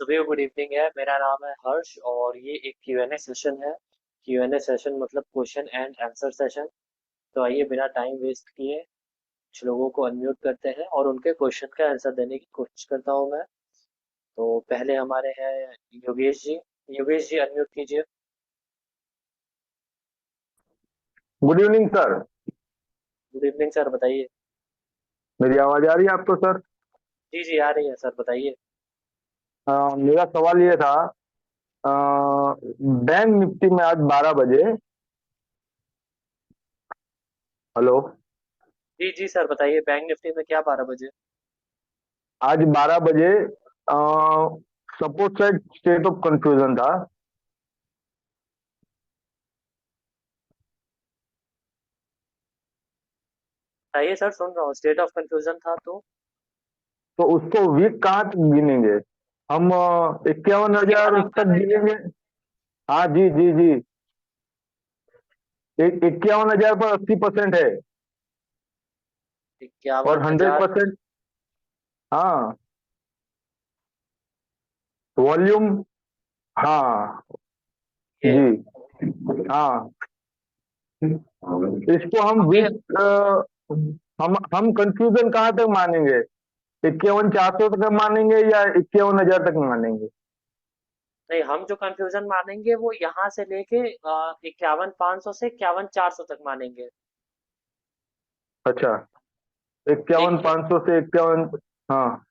सुबह good evening है। मेरा नाम है हर्ष और ये एक Q&A सेशन है। Q&A सेशन मतलब क्वेश्चन एंड आंसर सेशन। तो आइए बिना टाइम वेस्ट किए कुछ लोगों को अनम्यूट करते हैं और उनके क्वेश्चन का आंसर देने की कोशिश करता हूँ मैं। तो पहले हमारे हैं योगेश जी। योगेश जी अनम्यूट कीजिए। Good evening sir. Good evening sir, बताइए। मेरी आवाज आ रही है आपको सर? जी जी आ रही है सर, बताइए। मेरा सवाल ये था। बैंक निफ्टी में आज 12 बजे। हेलो। जी जी सर बताइए, बैंक निफ्टी में क्या 12 बजे? आज 12 बजे support side state of confusion था। बताइए सर, सुन रहा हूँ। स्टेट ऑफ कंफ्यूजन था तो तो उसको वीक कहाँ तक गिनेंगे हम? 51,000 51 तक पर है क्या? गिनेंगे। हाँ जी जी जी। 51,000 पर 80% है। और इक्यावन हंड्रेड हजार परसेंट हाँ, वॉल्यूम। हाँ ये जी। हाँ, इसको हम अभी वीक हम कंफ्यूजन कहाँ तक मानेंगे? 51,400 तक मानेंगे या 51,000 तक मानेंगे? नहीं, हम जो कंफ्यूजन मानेंगे वो यहाँ से लेके 51,500 से 51,400 तक मानेंगे। अच्छा, 51 लेकिन 500 से 51। हाँ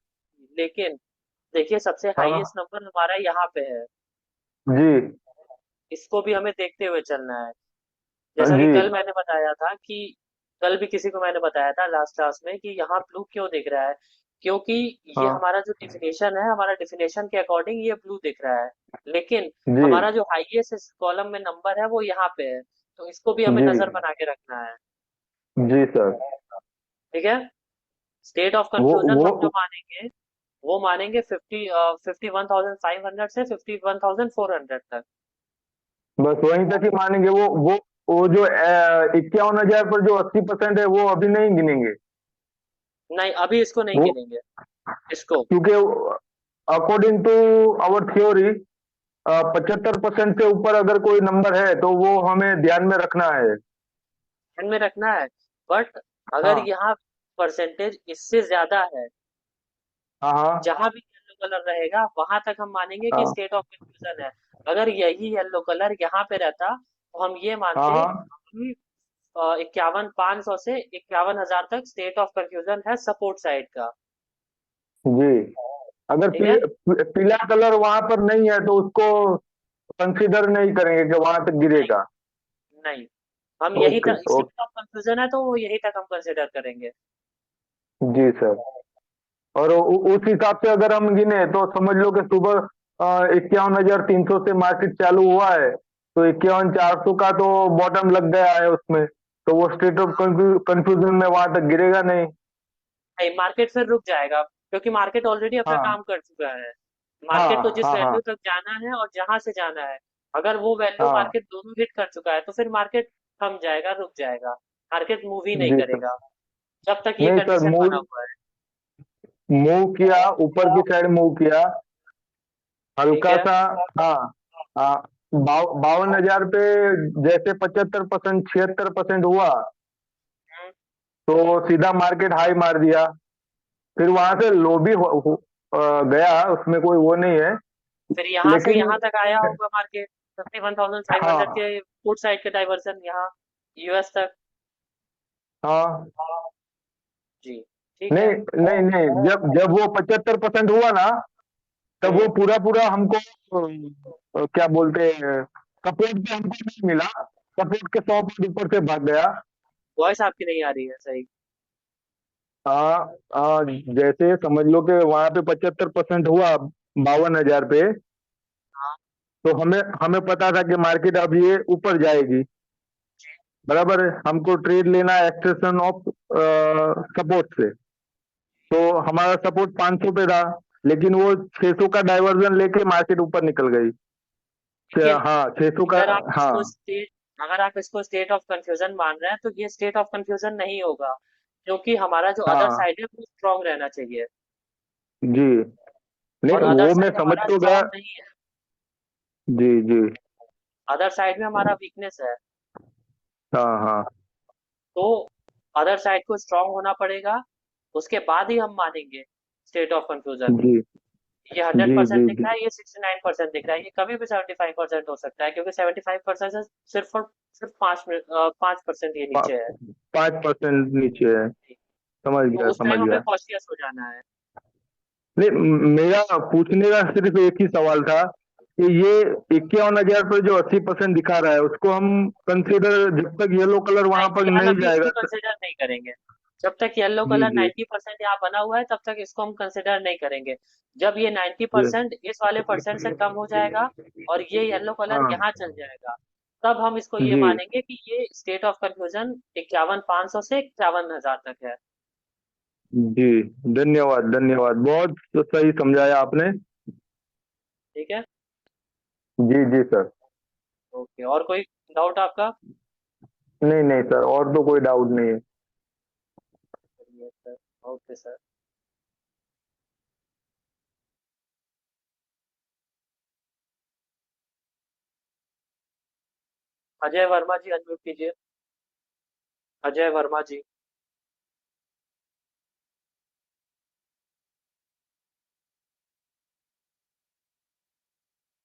लेकिन देखिए, सबसे हाँ हाईएस्ट नंबर हमारा यहाँ पे है। जी इसको भी हमें देखते हुए चलना है। जैसा कि जी। कल मैंने बताया था कि कल भी किसी को मैंने बताया था लास्ट क्लास में कि यहाँ ब्लू क्यों दिख रहा है। क्योंकि ये हाँ हमारा जो डिफिनेशन है, हमारा डिफिनेशन के अकॉर्डिंग ये ब्लू दिख रहा है। लेकिन जी हमारा जो हाईएस्ट कॉलम में नंबर है वो यहाँ पे है। तो इसको भी हमें जी नजर बना के रखना है। जी सर। ठीक है। स्टेट ऑफ वो कंफ्यूजन हम जो वो मानेंगे वो मानेंगे 51,500 से 51,400 तक। बस वहीं तक ही मानेंगे। वो जो 51,000 पर जो 80% है वो अभी नहीं गिनेंगे। नहीं, अभी इसको नहीं वो गिनेंगे। इसको क्योंकि अकॉर्डिंग टू आवर थ्योरी 75% से ऊपर अगर कोई नंबर है तो वो हमें ध्यान में रखना है। ध्यान में रखना है। बट अगर हाँ यहाँ परसेंटेज इससे ज्यादा है, हाँ हाँ जहां भी येलो कलर रहेगा वहां तक हम मानेंगे कि हाँ स्टेट ऑफ कंफ्यूजन है। अगर यही येलो कलर यहाँ पे रहता तो हम ये हाँ मानते हाँ कि 51,500 से 51,000 तक स्टेट ऑफ कंफ्यूजन है सपोर्ट साइड का। जी। अगर ठीक है। पीला कलर वहां पर नहीं है तो उसको कंसीडर नहीं करेंगे कि वहां तक नहीं गिरेगा। नहीं, हम यही ओके तक ओके। स्टेट ऑफ कंफ्यूजन है तो वो यही तक हम कंसिडर करेंगे। जी सर। और उस हिसाब से अगर हम गिने तो समझ लो कि सुबह 51,300 से मार्केट चालू हुआ है तो 51,400 का तो बॉटम लग गया है उसमें। तो वो स्टेट ऑफ कंफ्यूजन में वहां तक गिरेगा नहीं। नहीं, मार्केट फिर रुक जाएगा क्योंकि मार्केट ऑलरेडी अपना हाँ काम कर चुका है। मार्केट को हाँ जिस हाँ हाँ वैल्यू तक जाना है और जहां से जाना है, अगर वो वैल्यू हाँ मार्केट दोनों हिट कर चुका है तो फिर मार्केट थम जाएगा, रुक जाएगा। मार्केट मूव ही नहीं जी सर। करेगा जब तक ये नहीं सर, कंडीशन बना मूव हुआ है। मूव किया, ऊपर की साइड मूव किया ठीक हल्का है। सा। हाँ हाँ। 52,000 पे जैसे 75% 76% हुआ हम्म, तो सीधा मार्केट हाई मार दिया। फिर वहां से लो भी गया, उसमें कोई वो नहीं है। फिर यहाँ से लेकिन यहाँ तक आया होगा मार्केट। 51,500 हाँ के फुट साइड के डाइवर्सन यहाँ यूएस तक। हाँ। जी। ठीक है। नहीं नहीं नहीं, जब जब वो 75% हुआ ना तब वो हम्म। पूरा पूरा हमको क्या बोलते हैं, सपोर्ट पे हमको नहीं मिला। सपोर्ट के 100 पॉइंट ऊपर से भाग गया। वॉइस आपकी नहीं आ रही है सही। जैसे समझ लो कि वहां पे 75% हुआ 52,000 पे। हाँ तो हमें हमें पता था कि मार्केट अब ये ऊपर जाएगी। बराबर है, हमको ट्रेड लेना है एक्सटेंशन ऑफ सपोर्ट से। तो हमारा सपोर्ट 500 पे था, लेकिन वो 600 का डाइवर्जन लेके मार्केट ऊपर निकल गई। लेकिन हाँ 600 का। अगर आप हाँ इसको स्टेट अगर आप इसको स्टेट ऑफ कंफ्यूजन मान रहे हैं तो ये स्टेट ऑफ कंफ्यूजन नहीं होगा। क्योंकि हमारा जो अदर हाँ साइड है वो स्ट्रांग रहना चाहिए। जी नहीं और अदर वो मैं साइड समझ हमारा तो गया। स्ट्रांग नहीं है। जी जी। अदर साइड में हमारा वीकनेस है। हाँ हाँ। तो अदर साइड को स्ट्रांग होना पड़ेगा, उसके बाद ही हम मानेंगे स्टेट ऑफ कंफ्यूजन। जी ये 100% जी दिख जी। रहा है, ये 69% दिख रहा है, ये कभी भी 75% हो सकता है, क्योंकि 75% से सिर्फ और सिर्फ 5% ये नीचे है। 5% नीचे है। समझ तो गया उस समझ टाइम हमें गया। कॉशियस हो जाना है। नहीं मेरा पूछने का सिर्फ एक ही सवाल था कि ये 51,000 पर जो 80% दिखा रहा है उसको हम कंसीडर, जब तक येलो कलर वहां पर फिलहाल नहीं अभी इसको जाएगा कंसिडर नहीं करेंगे। जब तक येलो जी कलर जी 90% यहाँ बना हुआ है तब तक इसको हम कंसिडर नहीं करेंगे। जब ये जी। 90% इस वाले परसेंट से कम हो जाएगा और ये येलो कलर हाँ यहाँ चल जाएगा, तब हम इसको ये जी मानेंगे कि ये स्टेट ऑफ कंफ्यूजन 51,500 से 51,000 तक है। जी। धन्यवाद धन्यवाद, बहुत सही समझाया आपने। ठीक है। जी जी सर। ओके, और कोई डाउट आपका? नहीं नहीं सर, और तो कोई डाउट नहीं है। चलिए sir. Okay sir. Ajay Verma ji unmute कीजिए। अजय वर्मा जी।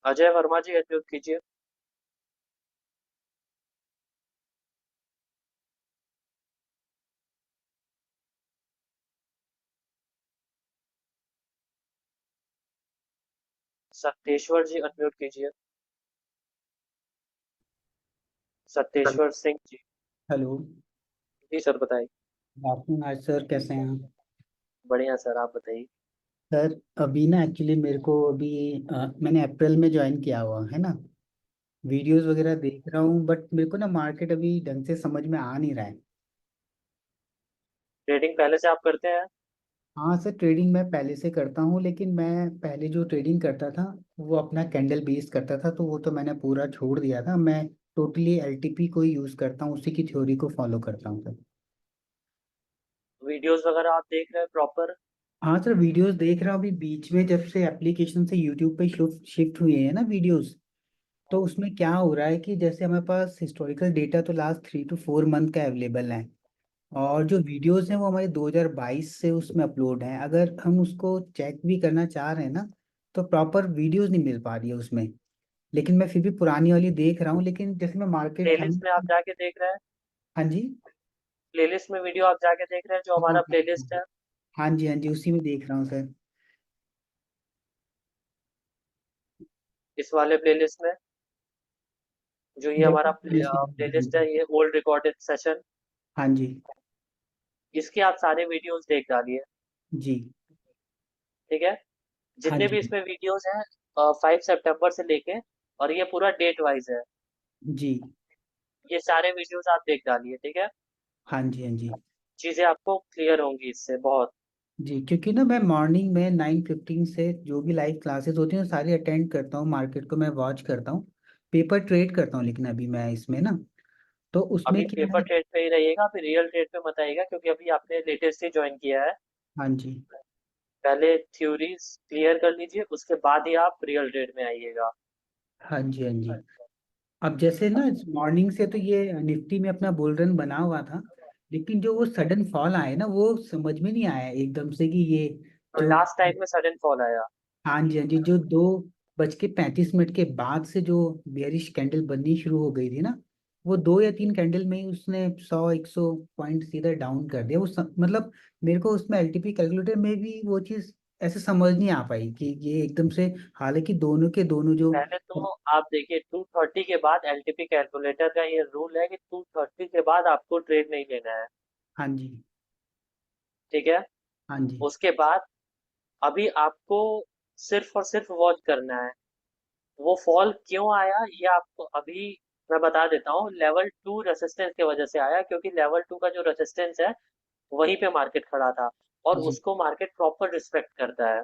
अजय वर्मा जी अनम्यूट कीजिए। सत्तेश्वर जी अनम्यूट कीजिए। सत्तेश्वर सिंह जी। हेलो। जी सर बताइए। आफ्टरनून आज सर, कैसे हैं आप? बढ़िया सर, आप बताइए। सर अभी ना एक्चुअली मेरे को अभी मैंने अप्रैल में ज्वाइन किया हुआ है ना। वीडियोस वगैरह देख रहा हूँ बट मेरे को ना मार्केट अभी ढंग से समझ में आ नहीं रहा है। ट्रेडिंग पहले से आप करते हैं? हाँ सर, ट्रेडिंग मैं पहले से करता हूँ लेकिन मैं पहले जो ट्रेडिंग करता था वो अपना कैंडल बेस करता था, तो वो तो मैंने पूरा छोड़ दिया था। मैं टोटली एलटीपी को ही यूज़ करता हूँ, उसी की थ्योरी को फॉलो करता हूँ सर। वीडियोस वगैरह आप देख रहे हैं प्रॉपर? हाँ सर, वीडियोस देख रहा हूँ। अभी बीच में जब से एप्लीकेशन से यूट्यूब पे शिफ्ट हुए हैं ना वीडियोस, तो उसमें क्या हो रहा है कि जैसे हमारे पास हिस्टोरिकल डेटा तो लास्ट 3 to 4 मंथ का अवेलेबल है, और जो वीडियोस हैं वो हमारे 2022 से उसमें अपलोड हैं। अगर हम उसको चेक भी करना चाह रहे हैं ना, तो प्रॉपर वीडियोस नहीं मिल पा रही है उसमें। लेकिन मैं फिर भी पुरानी वाली देख रहा हूँ, लेकिन जैसे मैं मार्केट प्लेलिस्ट ठंड। में आप जाके देख रहे हैं? हाँ जी। प्लेलिस्ट में वीडियो आप जाके देख रहे हैं, जो हाँ हमारा हाँ प्लेलिस्ट है? हाँ जी, हाँ जी, उसी में देख रहा हूँ सर। इस वाले प्लेलिस्ट में, जो ये हमारा प्लेलिस्ट है, ये ओल्ड रिकॉर्डेड सेशन, हाँ जी। इसके आप सारे वीडियोस देख डालिए। जी। ठीक है। हाँ जितने भी जी। इसमें वीडियोस हैं 5 सितंबर से लेके, और ये पूरा डेट वाइज है, जी। ये सारे वीडियोस आप देख डालिए। ठीक है। हाँ जी। हाँ जी। चीजें आपको क्लियर होंगी इससे बहुत। जी, क्योंकि ना मैं मॉर्निंग में 9:15 से जो भी लाइव क्लासेस होती हैं वो सारी अटेंड करता हूँ, मार्केट को मैं वॉच करता हूँ, पेपर ट्रेड करता हूँ। लेकिन अभी मैं इसमें ना, तो उसमें अभी क्या पेपर है। ट्रेड पे ही रहिएगा, फिर रियल ट्रेड पे मत आइएगा, क्योंकि अभी आपने लेटेस्ट ही ज्वाइन किया है। हाँ जी। पहले थ्योरीज क्लियर कर लीजिए, उसके बाद ही आप रियल ट्रेड में आइएगा। हाँ जी। हाँ जी। अब जैसे ना मॉर्निंग से तो ये निफ्टी में अपना बुल रन बना हुआ था, लेकिन जो वो सडन फॉल आए ना वो समझ में नहीं आया एकदम से कि ये तो जो। लास्ट टाइम में सडन फॉल आया। हाँ जी, हाँ जी, जो 2:35 के बाद से जो बेयरिश कैंडल बननी शुरू हो गई थी ना, वो 2 या 3 कैंडल में ही उसने 100-100 पॉइंट सीधा डाउन कर दिया। मतलब मेरे को उसमें एलटीपी कैलकुलेटर में भी वो चीज़ ऐसे समझ नहीं आ पाई कि ये एकदम से, हालांकि दोनों के दोनों जो। पहले तो आप देखिए, 230 के बाद एलटीपी कैलकुलेटर का ये रूल है कि 230 के बाद आपको ट्रेड नहीं लेना है। हाँ जी। ठीक है। हाँ जी। उसके बाद अभी आपको सिर्फ और सिर्फ वॉच करना है। वो फॉल क्यों आया ये आपको अभी मैं बता देता हूँ। लेवल 2 रेसिस्टेंस की वजह से आया, क्योंकि लेवल 2 का जो रेसिस्टेंस है वहीं पे मार्केट खड़ा था, और जी। उसको मार्केट प्रॉपर रिस्पेक्ट करता है।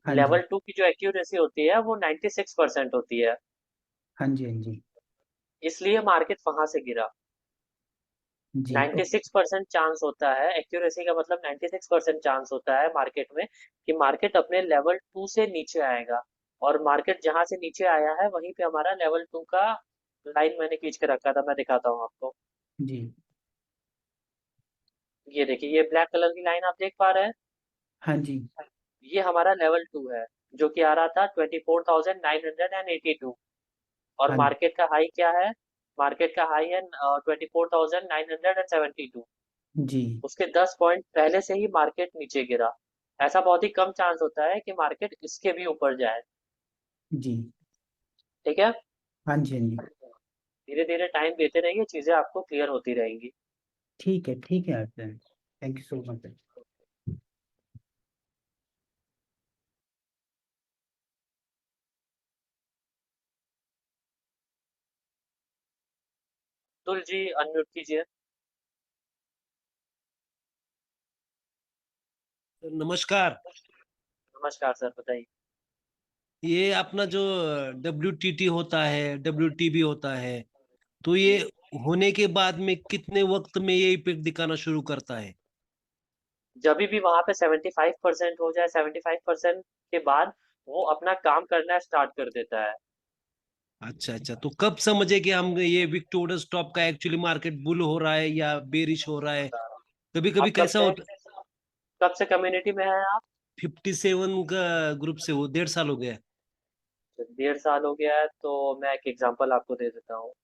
हाँ जी। लेवल 2 की जो एक्यूरेसी होती है वो 96% होती है। हाँ जी। हाँ जी। इसलिए मार्केट वहां से गिरा। जी 96% चांस होता है, एक्यूरेसी का मतलब 96% चांस होता है मार्केट में कि मार्केट अपने लेवल 2 से नीचे आएगा, और मार्केट जहां से नीचे आया है वहीं पे हमारा लेवल 2 का लाइन मैंने खींच के रखा था, मैं दिखाता हूँ आपको। जी ये देखिए, ये ब्लैक कलर की लाइन आप देख पा रहे हैं, हाँ जी ये हमारा लेवल 2 है, जो कि आ रहा था 24,982, और हाँ मार्केट का हाई क्या है? मार्केट का हाई है 24,972। जी उसके 10 पॉइंट पहले से ही मार्केट नीचे गिरा। ऐसा बहुत ही कम चांस होता है कि मार्केट इसके भी ऊपर जाए। जी ठीक है, हाँ जी हाँ जी। धीरे धीरे टाइम देते रहिए, चीजें आपको क्लियर होती रहेंगी। ठीक है Aryan, thank you so much. Atul ji, unmute कीजिए। नमस्कार। नमस्कार सर, बताइए। ये अपना जो WTT होता है, WTB होता है, तो ये होने के बाद में कितने वक्त में ये इफेक्ट दिखाना शुरू करता है? जब भी वहां पे 75% हो जाए, 75% के बाद वो अपना काम करना स्टार्ट कर देता है। अच्छा अच्छा, तो कब समझे कि हम ये विक्टोरिया स्टॉप का एक्चुअली मार्केट बुल हो रहा है या बेरिश हो रहा है? कभी कभी आप कब कैसा से होता? कम्युनिटी में हैं आप? 57 का ग्रुप से हो, 1.5 साल हो गया। 1.5 साल हो गया है, तो मैं एक एग्जांपल आपको दे देता हूँ।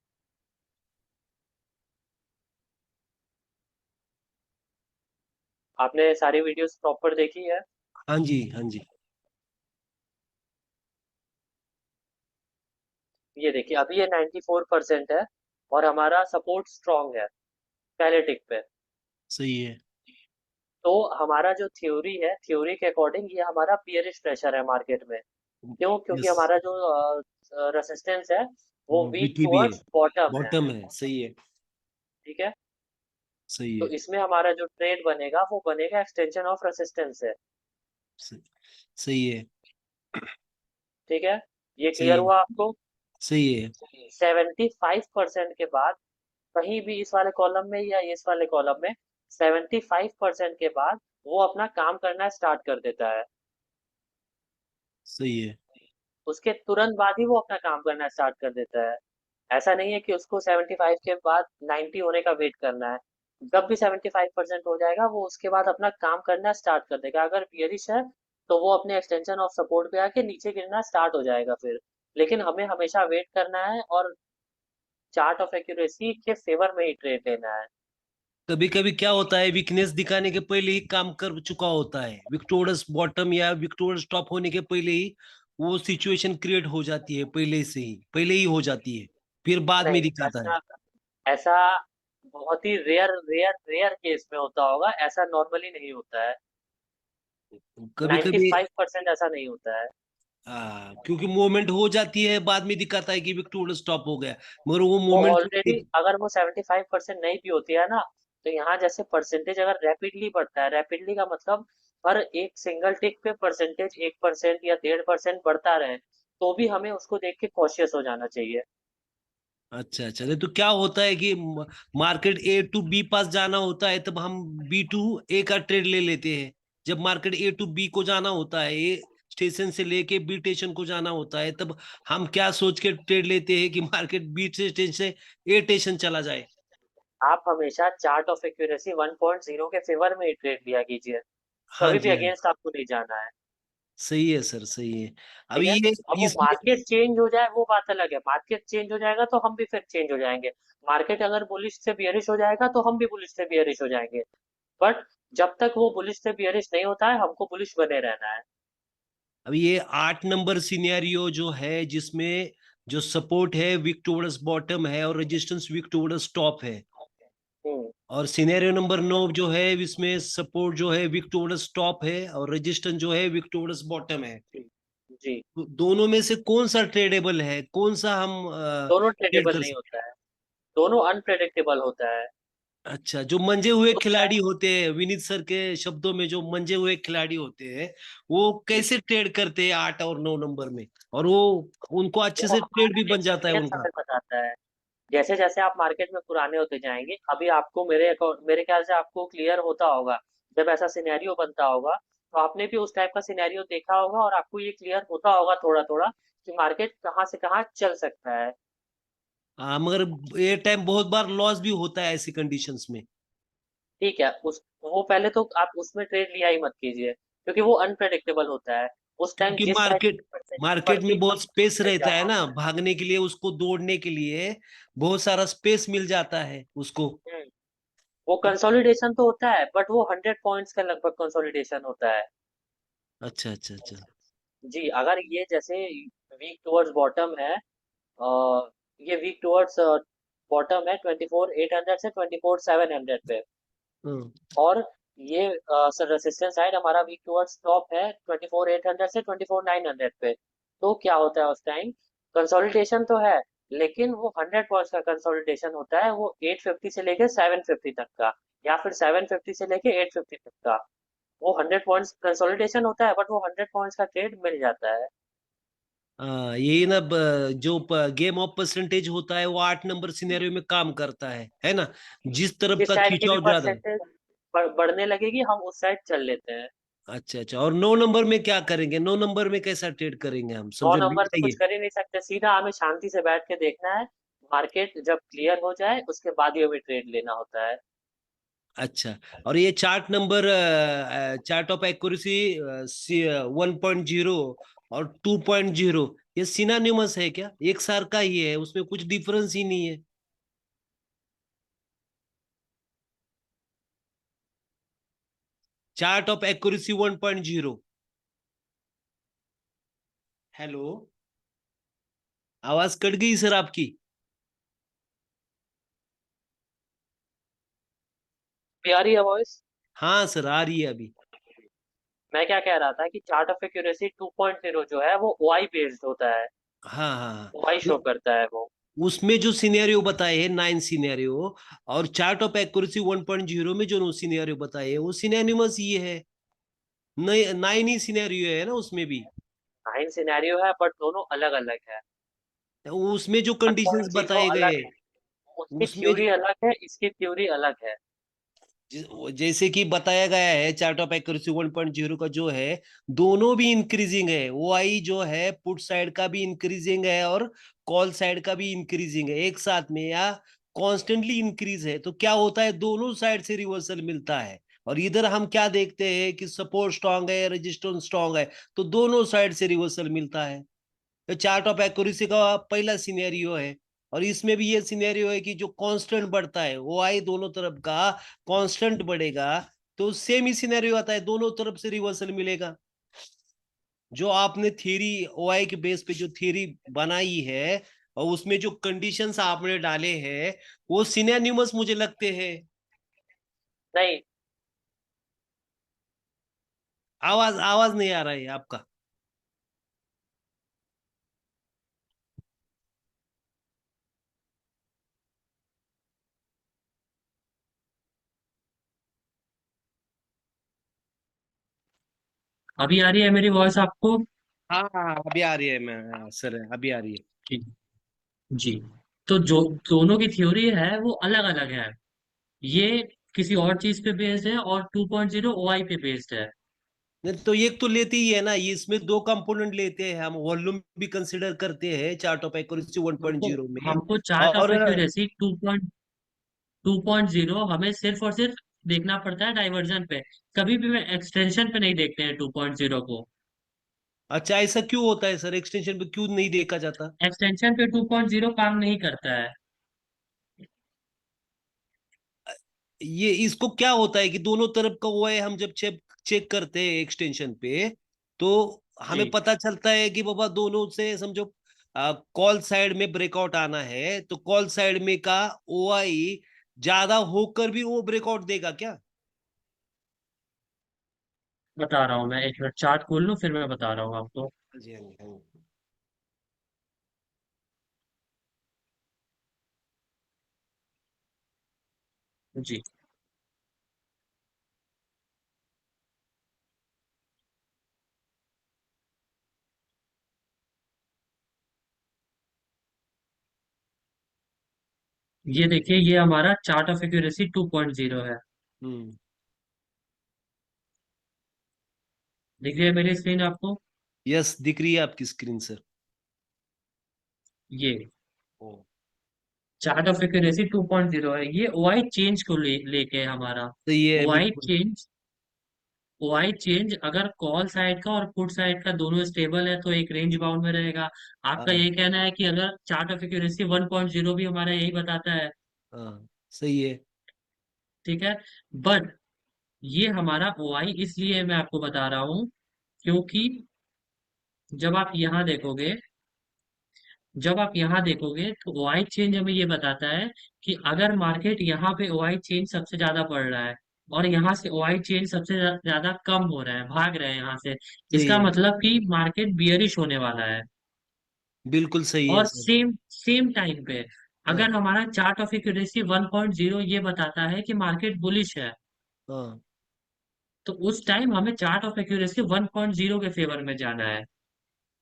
आपने सारी वीडियोस प्रॉपर देखी है? हाँ जी हाँ जी। ये देखिए, अभी ये 94% है, और हमारा सपोर्ट स्ट्रांग है पहले टिक पे। सही है। तो हमारा जो थ्योरी है, थ्योरी के अकॉर्डिंग ये हमारा बियरिश प्रेशर है मार्केट में। क्यों? क्योंकि यस। हमारा जो रेसिस्टेंस है वो वीक BTB है, टुवर्ड्स बॉटम है। बॉटम है, सही है। ठीक है, सही तो है। इसमें हमारा जो ट्रेड बनेगा वो बनेगा एक्सटेंशन ऑफ रेसिस्टेंस से। स- सही है। ठीक है, ये सही क्लियर है। हुआ आपको? सही है। 75% के बाद कहीं भी इस वाले कॉलम में या इस वाले कॉलम में, 75% के बाद वो अपना काम करना स्टार्ट कर देता है। सही है। उसके तुरंत बाद ही वो अपना काम करना स्टार्ट कर देता है। ऐसा नहीं है कि उसको 75 के बाद 90 होने का वेट करना है। जब भी 75% हो जाएगा वो उसके बाद अपना काम करना स्टार्ट कर देगा। अगर बियरिश है तो वो अपने एक्सटेंशन ऑफ सपोर्ट पे आके नीचे गिरना स्टार्ट हो जाएगा फिर। लेकिन हमें हमेशा वेट करना है और चार्ट ऑफ एक्यूरेसी के फेवर में ही ट्रेड लेना है। कभी कभी क्या होता है, वीकनेस दिखाने के पहले ही काम कर चुका होता है, विक्टोरियस बॉटम या विक्टोरियस टॉप होने के पहले ही वो सिचुएशन क्रिएट हो जाती है, पहले ही हो जाती है, फिर बाद में नहीं, दिखाता है। ऐसा ऐसा बहुत ही रेयर रेयर रेयर केस में होता होगा, ऐसा नॉर्मली नहीं होता है। कभी कभी 95% ऐसा नहीं होता है। क्योंकि मूवमेंट हो जाती है, बाद में दिखाता है कि विक्टोरियस टॉप हो गया, मगर वो वो मूवमेंट ऑलरेडी, अगर वो 75% नहीं भी होती है ना, तो यहाँ जैसे परसेंटेज अगर रैपिडली बढ़ता है, रैपिडली का मतलब हर एक सिंगल टिक पे परसेंटेज 1% या 1.5% बढ़ता रहे, तो भी हमें उसको देख के कॉशियस हो जाना चाहिए। अच्छा अच्छा, नहीं तो क्या होता है कि मार्केट A to B पास जाना होता है, तब हम B to A का ट्रेड ले लेते हैं। जब मार्केट A to B को जाना होता है, ए स्टेशन से लेके B स्टेशन को जाना होता है, तब हम क्या सोच के ट्रेड लेते हैं कि मार्केट B स्टेशन से A स्टेशन चला जाए। आप हमेशा चार्ट ऑफ एक्यूरेसी 1.0 के फेवर में ही ट्रेड लिया कीजिए, हाँ कभी भी जी हाँ, अगेंस्ट आपको नहीं जाना है। सही है सर, सही है। अब ठीक है, ये अब वो इसमें मार्केट चेंज हो जाए वो बात अलग है, मार्केट चेंज हो जाएगा तो हम भी फिर चेंज हो जाएंगे। मार्केट अगर बुलिश से बियरिश हो जाएगा तो हम भी बुलिश से बियरिश हो जाएंगे। बट जब तक वो बुलिश से बियरिश नहीं होता है, हमको बुलिश बने रहना है। अब ये 8 नंबर सिनेरियो जो है, जिसमें जो सपोर्ट है विक्टोरियस बॉटम है और रेजिस्टेंस विक्टोरियस टॉप है, हम्म। और सिनेरियो नंबर 9 जो है इसमें सपोर्ट जो है विक्टोरियस टॉप है और रेजिस्टेंस जो है विक्टोरियस बॉटम है। जी जी। तो दोनों में से कौन सा ट्रेडेबल है, कौन सा हम दोनों ट्रेड ट्रेडेबल कर नहीं सकते? होता है, दोनों अनप्रेडिक्टेबल होता है। अच्छा, जो मंजे हुए तो क्या है? खिलाड़ी होते हैं, विनीत सर के शब्दों में जो मंजे हुए खिलाड़ी होते हैं, वो कैसे ट्रेड करते हैं 8 और 9 नंबर में, और वो उनको अच्छे वो से ट्रेड भी हमारा बन जाता है एक्सपीरियंस उनका? हमें बताता है। जैसे जैसे आप मार्केट में पुराने होते जाएंगे, अभी आपको मेरे ख्याल से आपको क्लियर होता होगा, जब ऐसा सिनेरियो बनता होगा तो आपने भी उस टाइप का सिनेरियो देखा होगा और आपको ये क्लियर होता होगा थोड़ा थोड़ा कि मार्केट कहाँ से कहाँ चल सकता है। हाँ, मगर ये टाइम बहुत बार लॉस भी होता है ऐसी कंडीशंस में। ठीक है, उस वो पहले तो आप उसमें ट्रेड लिया ही मत कीजिए, क्योंकि वो अनप्रेडिक्टेबल होता है। उस टाइम क्योंकि जिस साइड मार्केट मार्केट में बहुत स्पेस मार्केट रहता है जाना ना, होता है। भागने के लिए, उसको दौड़ने के लिए बहुत सारा स्पेस मिल जाता है उसको। हम्म, वो कंसोलिडेशन तो होता है, बट वो 100 पॉइंट्स का लगभग कंसोलिडेशन होता है। अच्छा अच्छा अच्छा। जी, अगर ये जैसे वीक टुवर्ड्स बॉटम है, ये वीक टुवर्ड्स बॉटम है 24,800 से 24,700 पे, हम्म। और ये सर रेजिस्टेंस साइड हमारा वीक टुवर्ड्स टॉप है 24,800 से 24,900 पे। तो क्या होता है उस टाइम, कंसोलिडेशन तो है, लेकिन वो 100 पॉइंट्स का कंसोलिडेशन होता है, वो 850 से लेके 750 तक का, या फिर 750 से लेके 850 तक का। वो 100 पॉइंट्स कंसोलिडेशन होता है, बट वो 100 पॉइंट्स का ट्रेड मिल जाता है। हाँ, यही ना, जो गेम ऑफ परसेंटेज होता है वो 8 नंबर सिनेरियो में काम करता है ना। जिस तरफ जिस का साइड की भी खिंचाव ज्यादा है। परसेंटेज बढ़ने लगेगी, हम उस साइड चल लेते हैं। अच्छा अच्छा, और 9 नंबर में क्या करेंगे? 9 नंबर में कैसा ट्रेड करेंगे हम, नौ समझो नंबर में कुछ बताइए। कर ही नहीं सकते, सीधा हमें शांति से बैठ के देखना है। मार्केट जब क्लियर हो जाए उसके बाद ही हमें ट्रेड लेना होता है। अच्छा, और ये chart number, chart of accuracy 1.0 और 2.0, ये सिनानिमस है क्या? एक सार का ही है, उसमें कुछ डिफरेंस ही नहीं है? Chart of accuracy 1.0। हेलो, आवाज कट गई सर आपकी। प्यारी है वॉइस। हाँ सर, आ रही है अभी। मैं क्या कह रहा था कि चार्ट ऑफ एक्यूरेसी 2.0 जो है वो ओआई बेस्ड होता है, हाँ हाँ हाँ। ओआई शो तो करता है वो। उसमें जो सिनेरियो बताए हैं 9 सिनेरियो, और चार्ट ऑफ एक्यूरेसी 1.0 में जो सिनेरियो बताए हैं वो सिनेनिमस ये है। 9 ही सिनेरियो है ना उसमें भी। 9 सिनेरियो है, बट दोनों अलग अलग है। उसमें जो कंडीशंस 1.0 बताए गए अलग हैं, है, उसकी उसमें थ्योरी अलग है, इसकी थ्योरी अलग है। जैसे कि बताया गया है, चार्ट ऑफ एक्यूरेसी 1.0 का जो है, दोनों भी इंक्रीजिंग है। ओ आई जो है पुट साइड का भी इंक्रीजिंग है और कॉल साइड का भी इंक्रीजिंग है एक साथ में, या कॉन्स्टेंटली इंक्रीज है। तो क्या होता है, दोनों साइड से रिवर्सल मिलता है। और इधर हम क्या देखते हैं कि सपोर्ट स्ट्रांग है, रेजिस्टेंस स्ट्रांग है, तो दोनों साइड से रिवर्सल मिलता है। तो चार्ट ऑफ एक्यूरेसी का पहला सिनेरियो है। और इसमें भी ये सिनेरियो है कि जो कांस्टेंट बढ़ता है वो आई दोनों तरफ का कांस्टेंट बढ़ेगा, तो सेम ही सिनेरियो आता है, दोनों तरफ से रिवर्सल मिलेगा। जो आपने थ्योरी ओआई के बेस पे जो थ्योरी बनाई है और उसमें जो कंडीशंस आपने डाले हैं, वो सिनेनिमस मुझे लगते हैं। नहीं, आवाज आवाज नहीं आ रहा है आपका। अभी आ रही है मेरी वॉइस आपको? हाँ हाँ हाँ, अभी आ रही है, मैं सर अभी आ रही है। जी। जी, तो जो दोनों की थ्योरी है वो अलग अलग है। ये किसी और चीज पे बेस्ड है, और 2.0 ओआई पे बेस्ड है। नहीं तो एक तो लेते ही है ना, ये इसमें दो कंपोनेंट लेते हैं हम, वॉल्यूम भी कंसिडर करते हैं चार्ट ऑफ एक्यूरेसी हमको 1.0 में। हमको चार्ट ऑफ और एक्यूरेसी 2.0 हमें सिर्फ और सिर्फ देखना पड़ता है डाइवर्जन पे। कभी भी एक्सटेंशन पे नहीं देखते हैं 2.0 को। अच्छा, ऐसा क्यों होता है सर? एक्सटेंशन पे क्यों नहीं देखा जाता? एक्सटेंशन पे 2.0 काम नहीं करता है। ये इसको क्या होता है कि दोनों तरफ का वो है, हम जब चेक चेक करते हैं एक्सटेंशन पे, तो हमें जी। पता चलता है कि बाबा दोनों से समझो कॉल साइड में ब्रेकआउट आना है, तो कॉल साइड में का ओ आई ज्यादा होकर भी वो ब्रेकआउट देगा क्या? बता रहा हूँ मैं, एक मिनट चार्ट खोल लूँ फिर मैं बता रहा हूँ आपको। हाँ जी, हाँ जी, हाँ जी। जी। ये देखिए, ये हमारा चार्ट ऑफ एक्यूरेसी 2.0 है। हम्म। दिख रही है मेरी स्क्रीन आपको? यस, दिख रही है आपकी स्क्रीन सर। ये ओ। चार्ट ऑफ एक्यूरेसी 2.0 है। ये ओआई चेंज को लेके है हमारा। तो ये ओआई बिल्कुल। चेंज ओआई चेंज अगर कॉल साइड का और पुट साइड का दोनों स्टेबल है तो एक रेंज बाउंड में रहेगा। आपका हाँ यही कहना है कि अगर चार्ट ऑफ एक्यूरेसी 1.0 भी हमारा यही बताता है, हाँ, सही है। ठीक है। बट ये हमारा ओआई इसलिए मैं आपको बता रहा हूँ क्योंकि जब आप यहाँ देखोगे जब आप यहाँ देखोगे तो ओआई चेंज हमें ये बताता है कि अगर मार्केट यहाँ पे ओआई चेंज सबसे ज्यादा बढ़ रहा है और यहाँ से ओआई चेंज सबसे ज्यादा कम हो रहा है, भाग रहे हैं यहाँ से, सही इसका है, मतलब कि मार्केट बियरिश होने वाला है। बिल्कुल सही है और सर। सेम सेम टाइम पे हाँ अगर हमारा चार्ट ऑफ एक्यूरेसी 1.0 ये बताता है कि मार्केट बुलिश है, हाँ। तो उस टाइम हमें चार्ट ऑफ एक्यूरेसी 1.0 के फेवर में जाना है।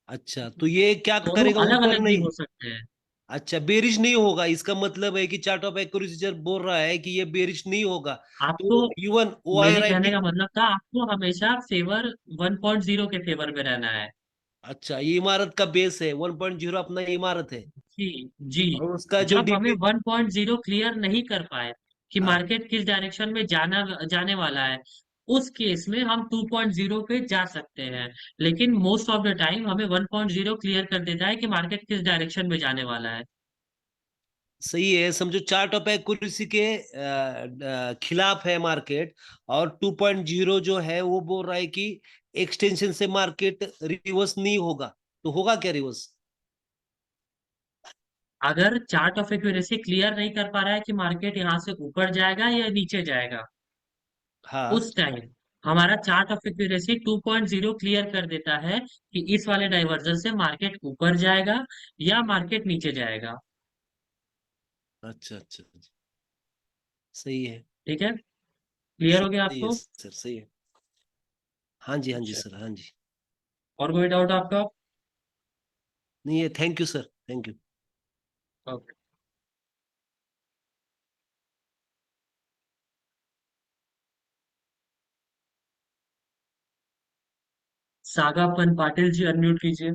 अच्छा, तो ये क्या दोनों करेगा, अलग ऊपर अलग भी नहीं? हो सकते हैं। अच्छा, बेरिश नहीं होगा, इसका मतलब है कि चार्ट ऑफ एक्यूरेसी जब बोल रहा है कि ये बेरिश नहीं होगा, आपको तो इवन ओ आई मेरे कहने का राइटिंग। मतलब था, आपको हमेशा फेवर 1.0 के फेवर में रहना है। अच्छा, ये इमारत का बेस है, 1.0 अपना इमारत है। जी जी। और उसका जो जब हमें डीपी। 1.0 क्लियर नहीं कर पाए कि हाँ, मार्केट किस डायरेक्शन में जाने वाला है, उस केस में हम 2.0 पे जा सकते हैं। लेकिन मोस्ट ऑफ द टाइम हमें 1.0 क्लियर कर देता है कि मार्केट किस डायरेक्शन में जाने वाला है। सही है। समझो चार्ट ऑफ एक्यूरेसी के खिलाफ है मार्केट, और 2.0 जो है वो बोल रहा है कि एक्सटेंशन से मार्केट रिवर्स नहीं होगा। तो होगा क्या रिवर्स? अगर चार्ट ऑफ एक्यूरेसी क्लियर नहीं कर पा रहा है कि मार्केट यहाँ से ऊपर जाएगा या नीचे जाएगा, हाँ। उस टाइम हमारा चार्ट ऑफ एक्यूरेसी 2.0 क्लियर कर देता है कि इस वाले डाइवर्जन से मार्केट ऊपर जाएगा या मार्केट नीचे जाएगा। अच्छा अच्छा अच्छा। सही है। ठीक है, क्लियर हो गया सही है आपको? सर, सही है। हाँ जी अच्छा, सर, हाँ जी। और कोई डाउट आपका? नहीं है, thank you sir, thank you. Okay. Sagapan Patil ji, unmute कीजिए।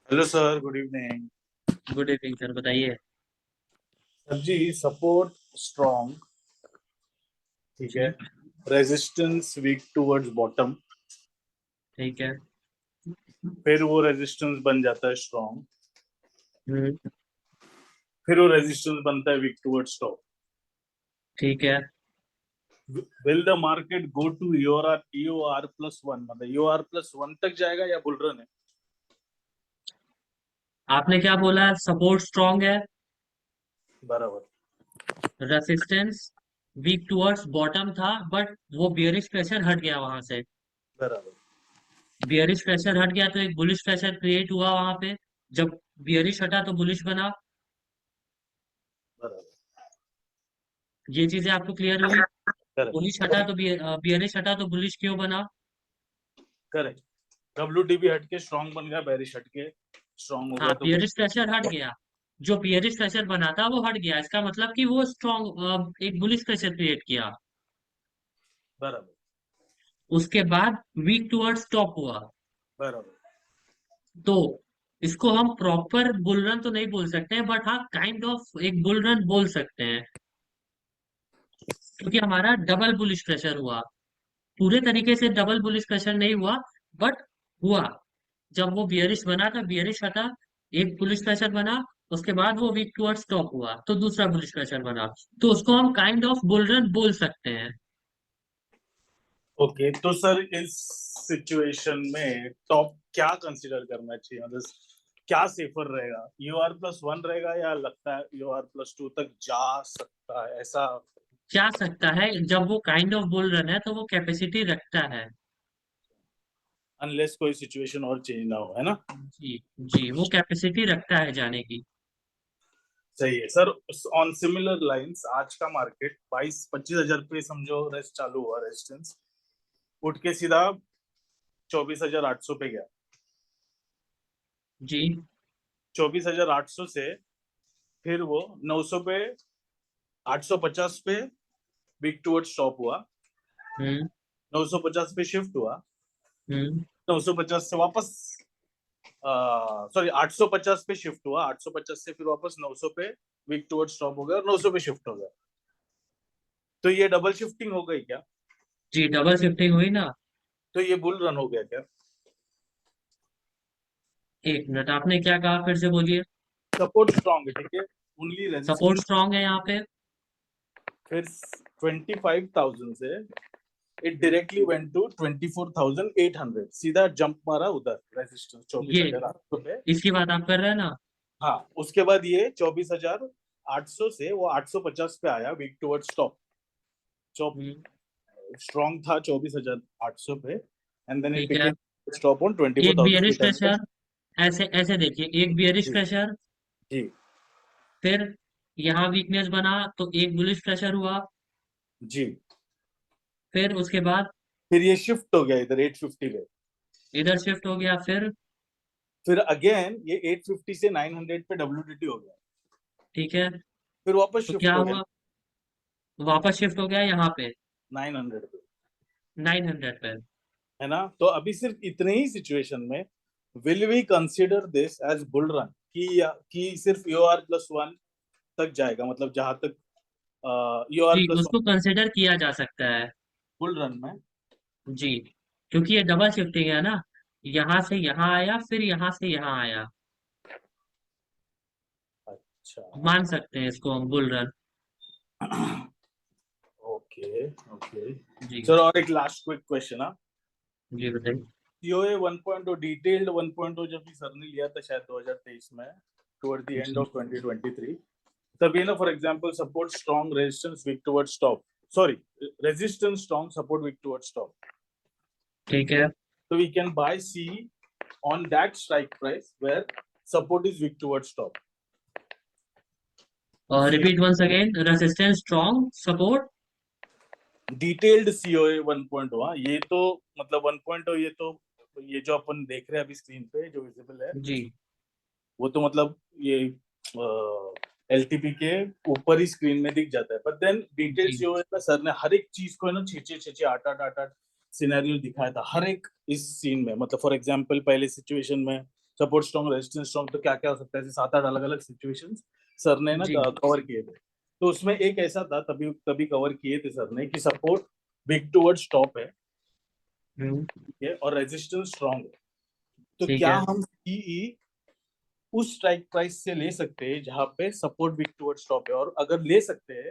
Hello sir, good evening. Good evening sir, बताइए। सर जी, सपोर्ट स्ट्रॉन्ग, ठीक है। जी, रेजिस्टेंस वीक टुवर्ड्स बॉटम, ठीक है। फिर वो रेजिस्टेंस बन जाता है स्ट्रॉन्ग, हम्म, फिर वो रेजिस्टेंस बनता है वीक टुवर्ड्स टॉप। ठीक है। Will the market go to EOR plus one, मतलब ईओआर प्लस वन तक जाएगा या बुल रन है? आपने क्या बोला? सपोर्ट स्ट्रांग है, बराबर। रेसिस्टेंस वीक टुवर्ड्स बॉटम था, बट वो बियरिश प्रेशर हट गया वहां से। बराबर। बियरिश प्रेशर हट गया तो एक बुलिश प्रेशर क्रिएट हुआ वहां पे। जब बियरिश हटा तो बुलिश बना। बराबर। ये चीजें आपको क्लियर हुई? बुलिश हटा करेक्ट। तो बियरिश हटा तो बुलिश क्यों बना? करेक्ट। डब्ल्यूटीबी हट के स्ट्रॉन्ग बन गया, बेरिश हट के स्ट्रॉन्ग हो हाँ, गया तो बियरिश प्रेशर हट गया। जो बियरिश प्रेशर बना था वो हट गया, इसका मतलब कि वो स्ट्रॉन्ग एक बुलिश प्रेशर क्रिएट किया। बराबर। उसके बाद वीक टुवर्ड्स टॉप हुआ। बराबर। तो इसको हम प्रॉपर बुल रन तो नहीं बोल सकते हैं, बट हाँ काइंड ऑफ एक बुल रन बोल सकते हैं, क्योंकि हमारा डबल बुलिश प्रेशर हुआ। पूरे तरीके से डबल बुलिश प्रेशर नहीं हुआ, बट हुआ। जब वो बियरिश बना था, बियरिश हटा, एक बुलिश प्रेशर बना, उसके बाद वो वीक टुवर्ड्स टॉप हुआ तो दूसरा बुलिश प्रेशर बना। तो उसको हम काइंड ऑफ बुल रन बोल सकते हैं। ओके, तो सर इस सिचुएशन में टॉप क्या कंसीडर करना चाहिए, मतलब क्या सेफर रहेगा? यूआर प्लस वन रहेगा या लगता है यूआर प्लस टू तक जा सकता है ऐसा? जा सकता है, जब वो काइंड ऑफ बुल रन है तो वो कैपेसिटी रखता है। अनलेस कोई सिचुएशन और चेंज ना हो, है ना? जी जी, वो कैपेसिटी रखता है जाने की। सही है सर। ऑन सिमिलर लाइंस आज का मार्केट 22-25 हजार पे समझो रेस्ट चालू हुआ, रेजिस्टेंस उठ के सीधा 24,800 पे गया। जी 24,800 से फिर वो 900 पे 850 पे वीक टुवर्ड स्टॉप हुआ, हम्म 950 पे शिफ्ट हुआ, हम्म 950 से वापस सॉरी 850 पे शिफ्ट हुआ, 850 से फिर वापस 900 पे वीक टुवर्ड स्टॉप हो गया और 900 पे शिफ्ट हो गया। तो ये डबल शिफ्टिंग हो गई क्या? जी, डबल शिफ्टिंग हुई ना। तो ये बुल रन हो गया क्या? एक मिनट, आपने क्या कहा, फिर से बोलिए। सपोर्ट स्ट्रांग है, ठीक है, ओनली सपोर्ट रेजिस्टेंस। स्ट्रांग है यहाँ पे। फिर 25,000 से इट डायरेक्टली वेंट टू 24,800, सीधा जंप मारा उधर रेजिस्टेंस ये 24,800 पे। इसकी बात आप कर रहे हैं ना। हाँ, उसके बाद ये 24,800 से वो 850 पे आया वीक टुवर्ड स्टॉप। हम्म, स्ट्रॉन्ग था 24,800 पे, एंड देन इट ठीक है। बिकेम स्टॉप ऑन एक बियरिश 24,800। प्रेशर, ऐसे ऐसे देखिए, एक बियरिश जी प्रेशर, जी फिर यहाँ वीकनेस बना तो एक बुलिश प्रेशर हुआ, जी। फिर उसके बाद फिर ये शिफ्ट हो गया इधर 850 पे। इधर शिफ्ट हो गया, फिर अगेन ये 850 से 900 पे WTT हो गया, ठीक है। फिर वापस तो शिफ्ट क्या हो गया हुआ, वापस शिफ्ट हो गया यहाँ पे 900 पे, 900 पे। है ना? तो अभी सिर्फ इतने ही सिचुएशन में will we consider this as bull run, कि सिर्फ UR+1 तक जाएगा, मतलब जहां तक जी, UR+1 उसको कंसिडर किया जा सकता है। बुल रन में। जी, क्योंकि ये डबल शिफ्टिंग है ना, यहाँ से यहाँ आया फिर यहाँ से यहाँ आया, अच्छा, मान सकते हैं इसको हम बुल रन। Okay okay. जी चलो और एक लास्ट क्विक क्वेश्चन है। जी बताइए। COA 1.0 डिटेल्ड 1.0 जब भी सर ने लिया था शायद 2023 में, टुवर्ड द एंड जी ऑफ 2023, तभी ना for example support strong resistance weak toward stop, sorry resistance strong support weak toward stop, ठीक है। so we can buy C on that strike price where support is weak towards stop. और repeat once again, resistance strong, support. Detailed COA 1.0, हाँ, ये तो मतलब 1.0, ये जो अपन देख रहे हैं अभी स्क्रीन पे जो विजिबल है, जी वो तो मतलब ये LTP के ऊपर ही स्क्रीन में दिख जाता है, बट देन डिटेल्ड जी COA में सर ने हर एक चीज को है ना 6 8 8 8 सिनेरियो दिखाया था हर एक इस सीन में। मतलब फॉर एग्जांपल पहले सिचुएशन में सपोर्ट स्ट्रॉन्ग रेजिस्टेंस स्ट्रॉन्ग तो क्या क्या हो सकता है, ऐसे 7 8 अलग अलग सिचुएशंस सर ने ना जी कवर किए थे। तो उसमें एक ऐसा था, तभी तभी कवर किए थे सर ने, कि सपोर्ट बिग टुवर्ड स्टॉप है, ठीक है, और रेजिस्टेंस स्ट्रॉन्ग है। तो ठीक क्या है। हम CE उस स्ट्राइक प्राइस से ले सकते हैं जहां पे सपोर्ट बिग टुवर्ड स्टॉप है? और अगर ले सकते हैं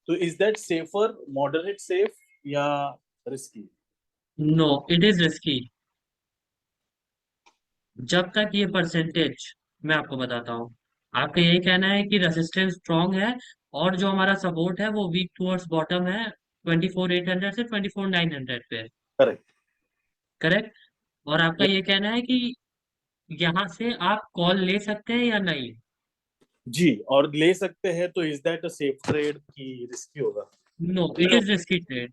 तो is that safer, moderate safe, या risky? No, it is risky. जब तक ये परसेंटेज, मैं आपको बताता हूँ, आपका यही कहना है कि रेजिस्टेंस स्ट्रॉन्ग है और जो हमारा सपोर्ट है वो वीक टुवर्ड्स बॉटम है 24,800 से 24,900 पे। करेक्ट। करेक्ट। और आपका ये कहना है कि यहाँ से आप कॉल ले सकते हैं या नहीं। जी, और ले सकते हैं तो is that a safe trade की रिस्की होगा? No, it is risky trade,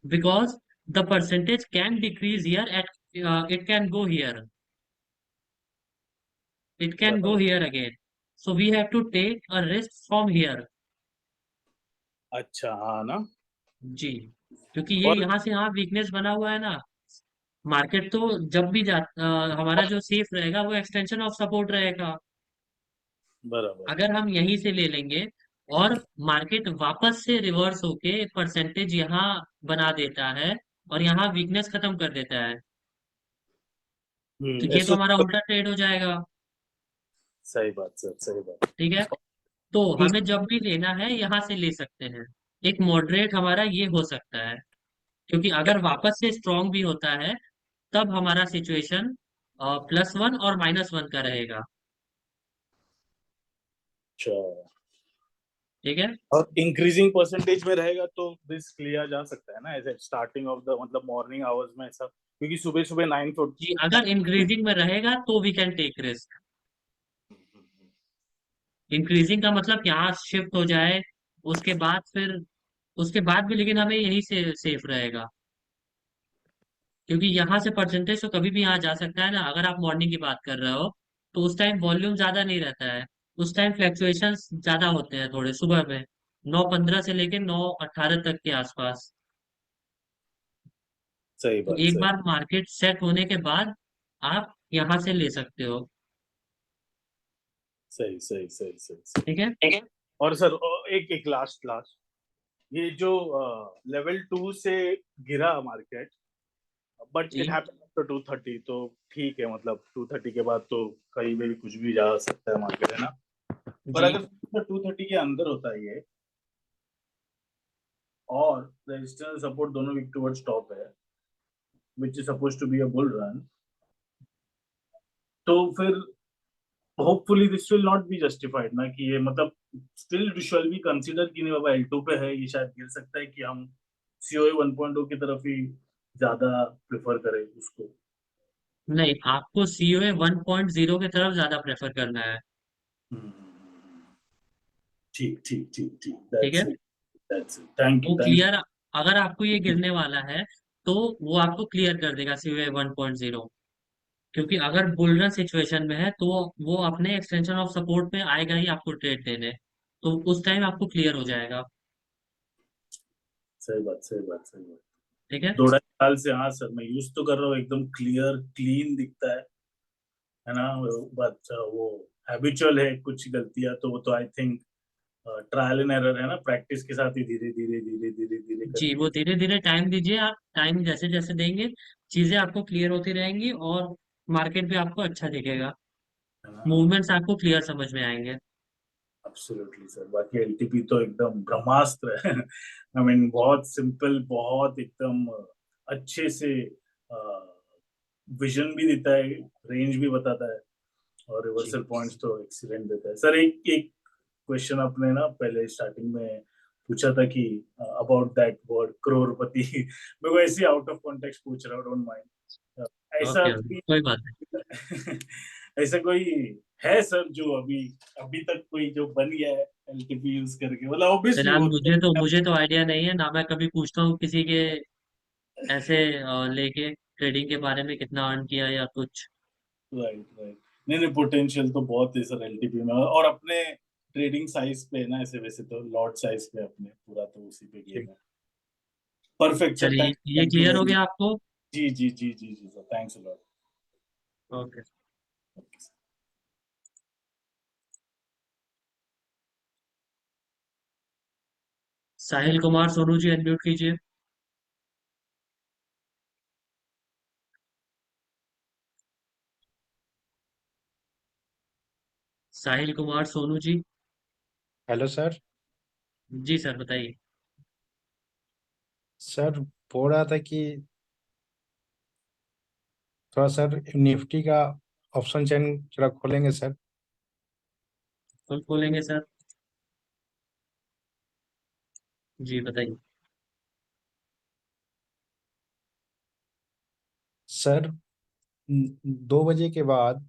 because the percentage can decrease here at, it can go here, it can go बराबर। here again, so we have to take a risk from here। अच्छा, हाँ ना। जी, क्योंकि ये और यहाँ से यहाँ वीकनेस बना हुआ है ना, मार्केट तो जब भी हमारा जो सेफ रहेगा वो एक्सटेंशन ऑफ सपोर्ट रहेगा। बराबर। अगर हम यहीं से ले लेंगे और मार्केट वापस से रिवर्स होके परसेंटेज यहाँ बना देता है और यहाँ वीकनेस खत्म कर देता है, तो ये तो ऐसा हमारा उल्टा ट्रेड हो जाएगा। सही बात सर, सही बात। ठीक है। तो दूस- हमें जब भी लेना है यहाँ से ले सकते हैं। एक मॉडरेट हमारा ये हो सकता है, क्योंकि अगर वापस से स्ट्रांग भी होता है तब हमारा सिचुएशन +1 और -1 का रहेगा। अच्छा, ठीक है। और इंक्रीजिंग परसेंटेज में रहेगा तो रिस्क लिया जा सकता है ना, ऐसे स्टार्टिंग ऑफ द मतलब मॉर्निंग आवर्स में ऐसा, क्योंकि सुबह सुबह 9 जी, अगर इंक्रीजिंग में रहेगा तो we can take risk. Increasing का मतलब यहाँ शिफ्ट हो जाए, उसके बाद फिर उसके बाद भी लेकिन हमें यही से सेफ रहेगा, क्योंकि यहाँ से परसेंटेज तो कभी भी यहाँ जा सकता है ना, अगर आप मॉर्निंग की बात कर रहे हो। तो उस टाइम वॉल्यूम ज्यादा नहीं रहता है, उस टाइम फ्लक्चुएशंस ज्यादा होते हैं थोड़े सुबह में, 9:15 से लेके 9:18 तक के आसपास। सही तो बात, एक सही बार मार्केट सेट होने के बाद आप यहाँ से ले सकते हो। सही सही सही सही सही। ठीक है। और सर एक एक लास्ट लास्ट, ये जो लेवल 2 से गिरा मार्केट, बट जी इट हैपेंड आफ्टर 2:30, तो ठीक है, मतलब 2:30 के बाद तो कहीं पे भी कुछ भी जा सकता है मार्केट, है ना? पर जी अगर 2:30 के अंदर होता है ये, और रेजिस्टेंस सपोर्ट दोनों वीक टुवर्ड्स टॉप है, which is suppose to be a bull run, तो फिर hopefully this will not be justified ना, कि ये मतलब स्टिल शैल बी कंसीडर कि नहीं बाबा L2 पे है, ये शायद गिर सकता है, कि हम COA 1.0 की तरफ ही ज्यादा प्रेफर करें उसको। नहीं, आपको COA 1.0 की तरफ ज्यादा प्रेफर करना है। ठीक ठीक ठीक ठीक, ठीक है। दैट्स इट, थैंक यू वो थैंक क्लियर, अगर आपको ये गिरने वाला है तो वो आपको क्लियर कर देगा COA 1.0, क्योंकि अगर बुल रन सिचुएशन में है तो वो अपने एक्सटेंशन ऑफ सपोर्ट में आएगा ही आपको ट्रेड देने, तो उस टाइम आपको क्लियर हो जाएगा। सही बात सही बात सही बात। ठीक है। 2.5 साल से, हाँ सर, मैं यूज तो कर रहा हूँ, एकदम क्लियर क्लीन दिखता है ना? बट वो हैबिचुअल है, कुछ गलतियां तो वो तो I think trial and error है ना, प्रैक्टिस के साथ ही धीरे धीरे धीरे धीरे धीरे जी, करके। वो धीरे धीरे टाइम दीजिए, आप टाइम जैसे जैसे देंगे चीजें आपको क्लियर होती रहेंगी और मार्केट भी आपको अच्छा दिखेगा, है ना? मूवमेंट्स आपको क्लियर समझ में आएंगे। एब्सोल्युटली सर, बाकी LTP तो एकदम ब्रह्मास्त्र है। आई मीन बहुत सिंपल, बहुत एकदम अच्छे से विजन भी देता है, रेंज भी बताता है, और जी रिवर्सल पॉइंट्स तो एक्सीलेंट देता है। सर एक एक क्वेश्चन आपने ना पहले स्टार्टिंग में पूछा था कि अबाउट दैट वर्ड करोड़पति। मैं वो ऐसे आउट ऑफ कॉन्टेक्स्ट पूछ रहा हूँ, डोंट माइंड। ऐसा ओके, कोई कोई बात नहीं। ऐसा कोई है सर जो अभी अभी तक कोई जो बन गया है LTP यूज करके, मतलब ऑब्वियसली फिलहाल होता मुझे तो आइडिया नहीं है ना, मैं कभी पूछता हूँ किसी के ऐसे लेके ट्रेडिंग के बारे में कितना अर्न किया या कुछ। Right right. नहीं नहीं, पोटेंशियल तो बहुत है सर LTP में, और अपने ट्रेडिंग साइज पे है ना, ऐसे वैसे तो लॉट साइज पे अपने पूरा तो उसी पे गेम है। परफेक्ट सर, चलिए, ये थैंक यू क्लियर हो वेरी। गया आपको। जी जी जी जी जी sir, thanks a okay. Lot. Sahil Kumar Sonu ji, unmute कीजिए। साहिल कुमार सोनू जी। Hello sir. जी सर, बताइए। सर बोल रहा था कि थोड़ा सर निफ्टी का ऑप्शन चेन जरा खोलेंगे सर। कल खोलेंगे सर। जी बताइए। सर 2 बजे के बाद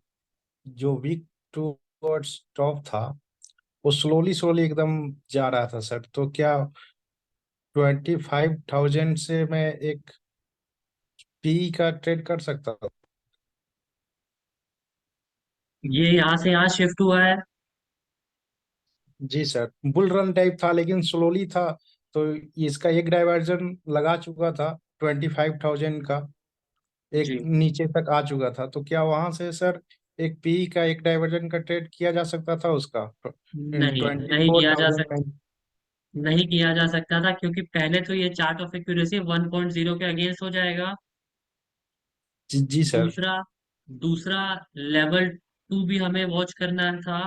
जो वीक टूवर्ड्स टॉप था वो स्लोली स्लोली एकदम जा रहा था सर, तो क्या 25,000 से मैं एक पी का ट्रेड कर सकता था? ये यहाँ से यहाँ शिफ्ट हुआ है। जी सर, बुल रन टाइप था लेकिन स्लोली था, तो इसका एक डाइवर्जन लगा चुका था 25,000 का, एक जी नीचे तक आ चुका था, तो क्या वहां से सर एक पी का एक डाइवर्जन का ट्रेड किया जा सकता था उसका नहीं, 24,000 में? नहीं किया जा सकता था, क्योंकि पहले तो ये चार्ट ऑफ एक्यूरेसी 1.0 के अगेंस्ट हो जाएगा। जी सर। दूसरा दूसरा लेवल 2 भी हमें वॉच करना था।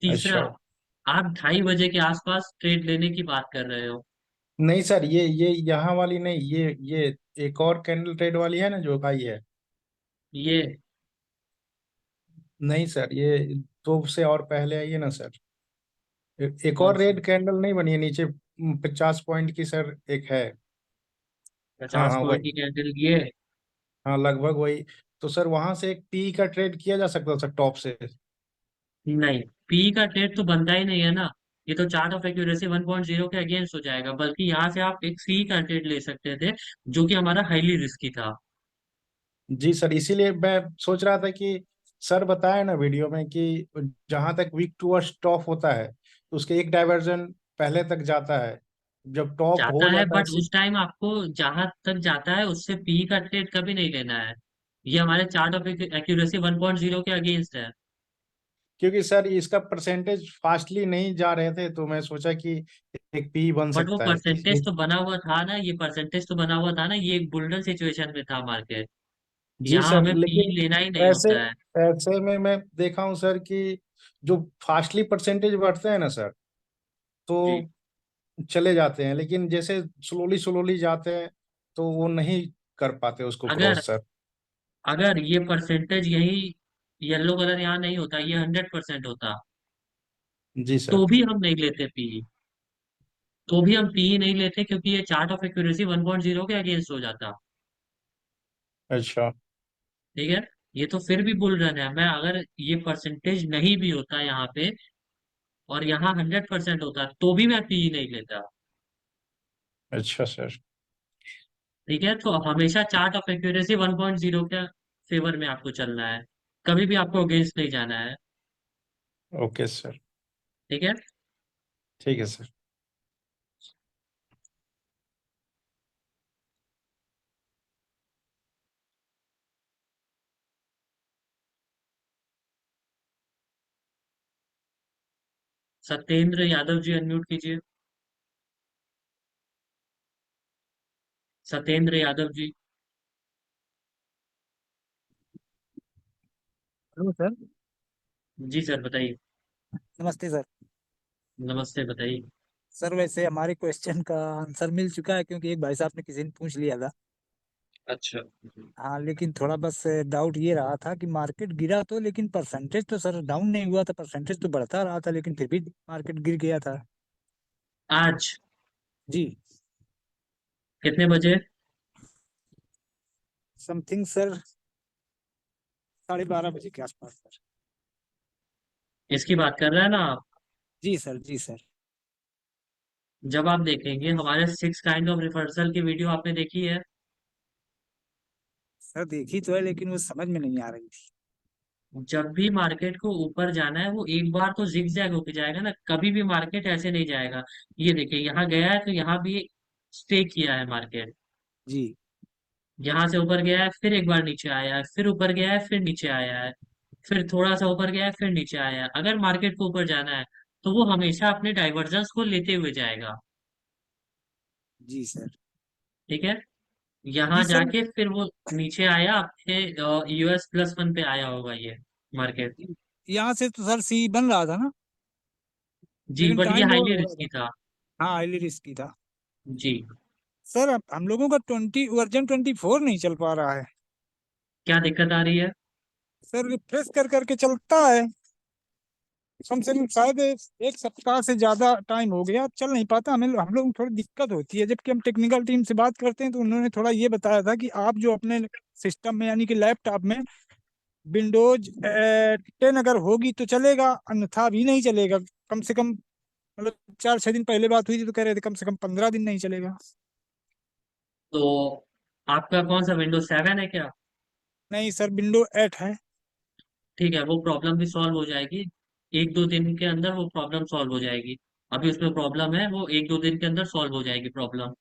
तीसरा, अच्छा। आप 2:30 बजे के आसपास ट्रेड लेने की बात कर रहे हो। नहीं सर, ये यहाँ वाली नहीं, ये एक और कैंडल ट्रेड वाली है ना जो आई है। ये नहीं सर, ये दो से और पहले आई है ना सर। एक कौन और सी? रेड कैंडल नहीं बनी है नीचे, 50 पॉइंट की सर एक है। हाँ 50 हाँ पॉइंट की वही। कैंडल ये? हाँ लगभग वही। तो सर वहां से एक पी का ट्रेड किया जा सकता था टॉप से? नहीं, पी का ट्रेड तो बनता ही नहीं है ना, ये तो चार्ट ऑफ एक्यूरेसी 1.0 के अगेंस्ट हो जाएगा। बल्कि यहाँ से आप एक सी का ट्रेड ले सकते थे, जो कि हमारा हाईली रिस्की था। जी सर, इसीलिए मैं सोच रहा था कि सर बताए ना वीडियो में कि जहां तक वीक टू स्टॉप होता है तो उसके एक डाइवर्जन पहले तक जाता है, जब टॉप जाता हो है, जाता है बट उस टाइम आपको जहां तक जाता है उससे पी का ट्रेड कभी नहीं लेना है। ये हमारे चार्ट ऑफ एक्यूरेसी 1.0 के अगेंस्ट है। क्योंकि सर इसका परसेंटेज फास्टली नहीं जा रहे थे तो मैं सोचा कि एक पी बन बट वो सकता है परसेंटेज इसलिए। तो बना हुआ था ना, ये परसेंटेज तो बना हुआ था ना, ये एक बुलडन सिचुएशन में था मार्केट। जी यहाँ सर, हमें पी लेकिन लेना ही नहीं ऐसे होता है। ऐसे में मैं देखा हूँ सर कि जो फास्टली परसेंटेज बढ़ते हैं ना सर, जी। तो चले जाते हैं, लेकिन जैसे स्लोली स्लोली जाते हैं तो वो नहीं कर पाते उसको अगर क्रॉस सर। अगर ये परसेंटेज यही येलो कलर यहाँ नहीं होता, ये 100% होता, जी तो सर। भी हम नहीं लेते पी। तो भी हम पी नहीं लेते, क्योंकि ये चार्ट ऑफ एक्यूरेसी 1.0 के अगेंस्ट हो जाता। अच्छा। ठीक है। ये तो फिर भी बुल रन है। मैं अगर ये परसेंटेज नहीं भी होता यहाँ पे और यहाँ 100% होता, तो भी मैं पी नहीं लेता। अच्छा सर। ठीक है। तो हमेशा चार्ट ऑफ एक्यूरेसी 1.0 के फेवर में आपको चलना है, कभी भी आपको अगेंस्ट नहीं जाना है। Okay sir. ठीक है। ठीक है सर। सत्येंद्र यादव जी अनम्यूट कीजिए। सत्येंद्र यादव जी। Hello sir. जी सर, बताइए। नमस्ते सर। नमस्ते, बताइए। सर वैसे हमारे क्वेश्चन का आंसर मिल चुका है, क्योंकि एक भाई साहब ने किसी ने पूछ लिया था। अच्छा। हाँ, लेकिन थोड़ा बस डाउट ये रहा था कि मार्केट गिरा तो, लेकिन परसेंटेज तो सर डाउन नहीं हुआ था, परसेंटेज तो बढ़ता रहा था, लेकिन फिर भी मार्केट गिर गया था। आज जी। कितने बजे? समथिंग सर 12:30 बजे के आसपास सर। इसकी बात कर रहे हैं ना आप? जी सर, जी सर। जब आप देखेंगे हमारे 6 काइंड ऑफ रिवर्सल की वीडियो, आपने देखी है? सर देखी तो है, लेकिन वो समझ में नहीं आ रही थी। जब भी मार्केट को ऊपर जाना है, वो एक बार तो जिग जैग होके जाएगा ना, कभी भी मार्केट ऐसे नहीं जाएगा। ये देखिए, यहाँ गया है तो यहाँ भी स्टे किया है मार्केट। जी। यहाँ से ऊपर गया है, फिर एक बार नीचे आया है, फिर ऊपर गया है, फिर नीचे आया है, फिर थोड़ा सा ऊपर गया है, फिर नीचे आया है। अगर मार्केट को ऊपर जाना है तो वो हमेशा अपने डाइवर्जेंस को लेते हुए जाएगा। जी सर। ठीक है। यहाँ जी सर। जाके फिर वो नीचे आया, अपने US+1 पे आया होगा ये मार्केट। यहाँ से तो सर सी बन रहा था ना, जी, लेकिन बट ये टाइम बहुत हाईली हो रहा रिस्की था। था। हाँ, हाईली रिस्की था। जी। सर अब हम लोगों का वर्जन 24 नहीं चल पा रहा है। क्या दिक्कत आ रही है? सर रिफ्रेश कर करके चलता है, कम से कम शायद एक सप्ताह से ज्यादा टाइम हो गया, चल नहीं पाता। हमें हम लोग को थोड़ी दिक्कत होती है, जबकि हम टेक्निकल टीम से बात करते हैं तो उन्होंने थोड़ा ये बताया था कि आप जो अपने सिस्टम में यानी कि लैपटॉप में विंडोज 10 अगर होगी तो चलेगा, अन्यथा भी नहीं चलेगा। कम से कम मतलब 4-6 दिन पहले बात हुई थी तो कह रहे थे कम से कम 15 दिन नहीं चलेगा। तो आपका कौन सा Windows 7 है क्या? नहीं सर, विंडो 8 है। ठीक है, वो प्रॉब्लम भी सॉल्व हो जाएगी। 1-2 दिन के अंदर वो प्रॉब्लम सॉल्व हो जाएगी। अभी उसमें प्रॉब्लम है, वो 1-2 दिन के अंदर सॉल्व हो जाएगी प्रॉब्लम।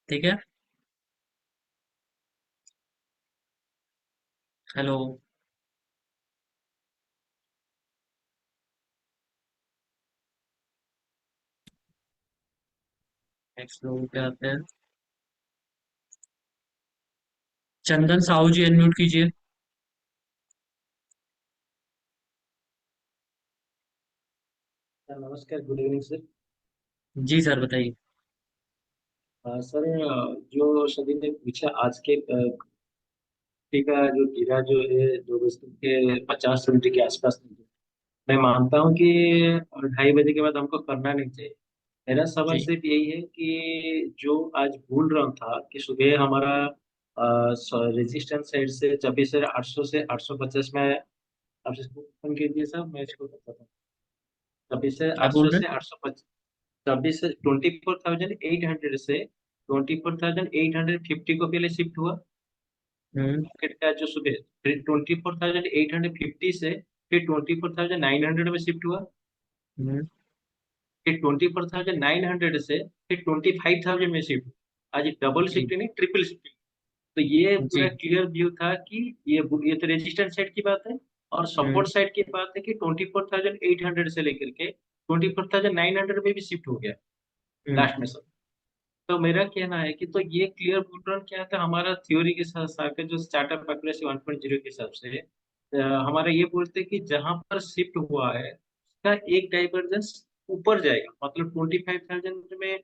ठीक है। हेलो। नेक्स्ट लोग पे आते हैं। चंदन साहू जी अनम्यूट कीजिए। सर नमस्कार, गुड इवनिंग सर। जी सर, बताइए। सर, जो सभी ने पूछा आज के निफ्टी का जो गिरा जो है 2 बजे के 50 मिनट के आसपास में, मैं मानता हूँ कि 2:30 बजे के बाद हमको करना नहीं चाहिए। मेरा सवाल जी। सिर्फ यही है कि जो आज बुल रन था कि सुबह हमारा रेजिस्टेंस साइड से 26,800 से 850 में, आप इसको ओपन कीजिए सर, मैं इसको बताता हूँ। छब्बीस से क्या आठ बोल सौ रहे से 850, 26 से 24,800 से 24,850 को पहले शिफ्ट हुआ मार्केट का जो सुबह, फिर 24,850 से फिर 24,900 में शिफ्ट हुआ, फिर 24,900 से फिर 25,000 में शिफ्ट हुआ। आज डबल जी शिफ्ट नहीं, ट्रिपल शिफ्ट। तो ये पूरा जी क्लियर व्यू था कि ये तो रेजिस्टेंस साइड की बात है, और हम्म सपोर्ट साइड की बात है कि 24,800 से लेकर के 24,900 में भी शिफ्ट हो गया हम्म लास्ट में सब। तो मेरा कहना है कि तो ये क्लियर पैटर्न क्या था हमारा थ्योरी के साथ साथ जो स्टार्टअप एक्यूरेसी 1.0 के हिसाब से हमारा ये बोलते हैं कि जहां पर शिफ्ट हुआ है उसका एक डाइवर्जेंस ऊपर जाएगा, मतलब 25,000 में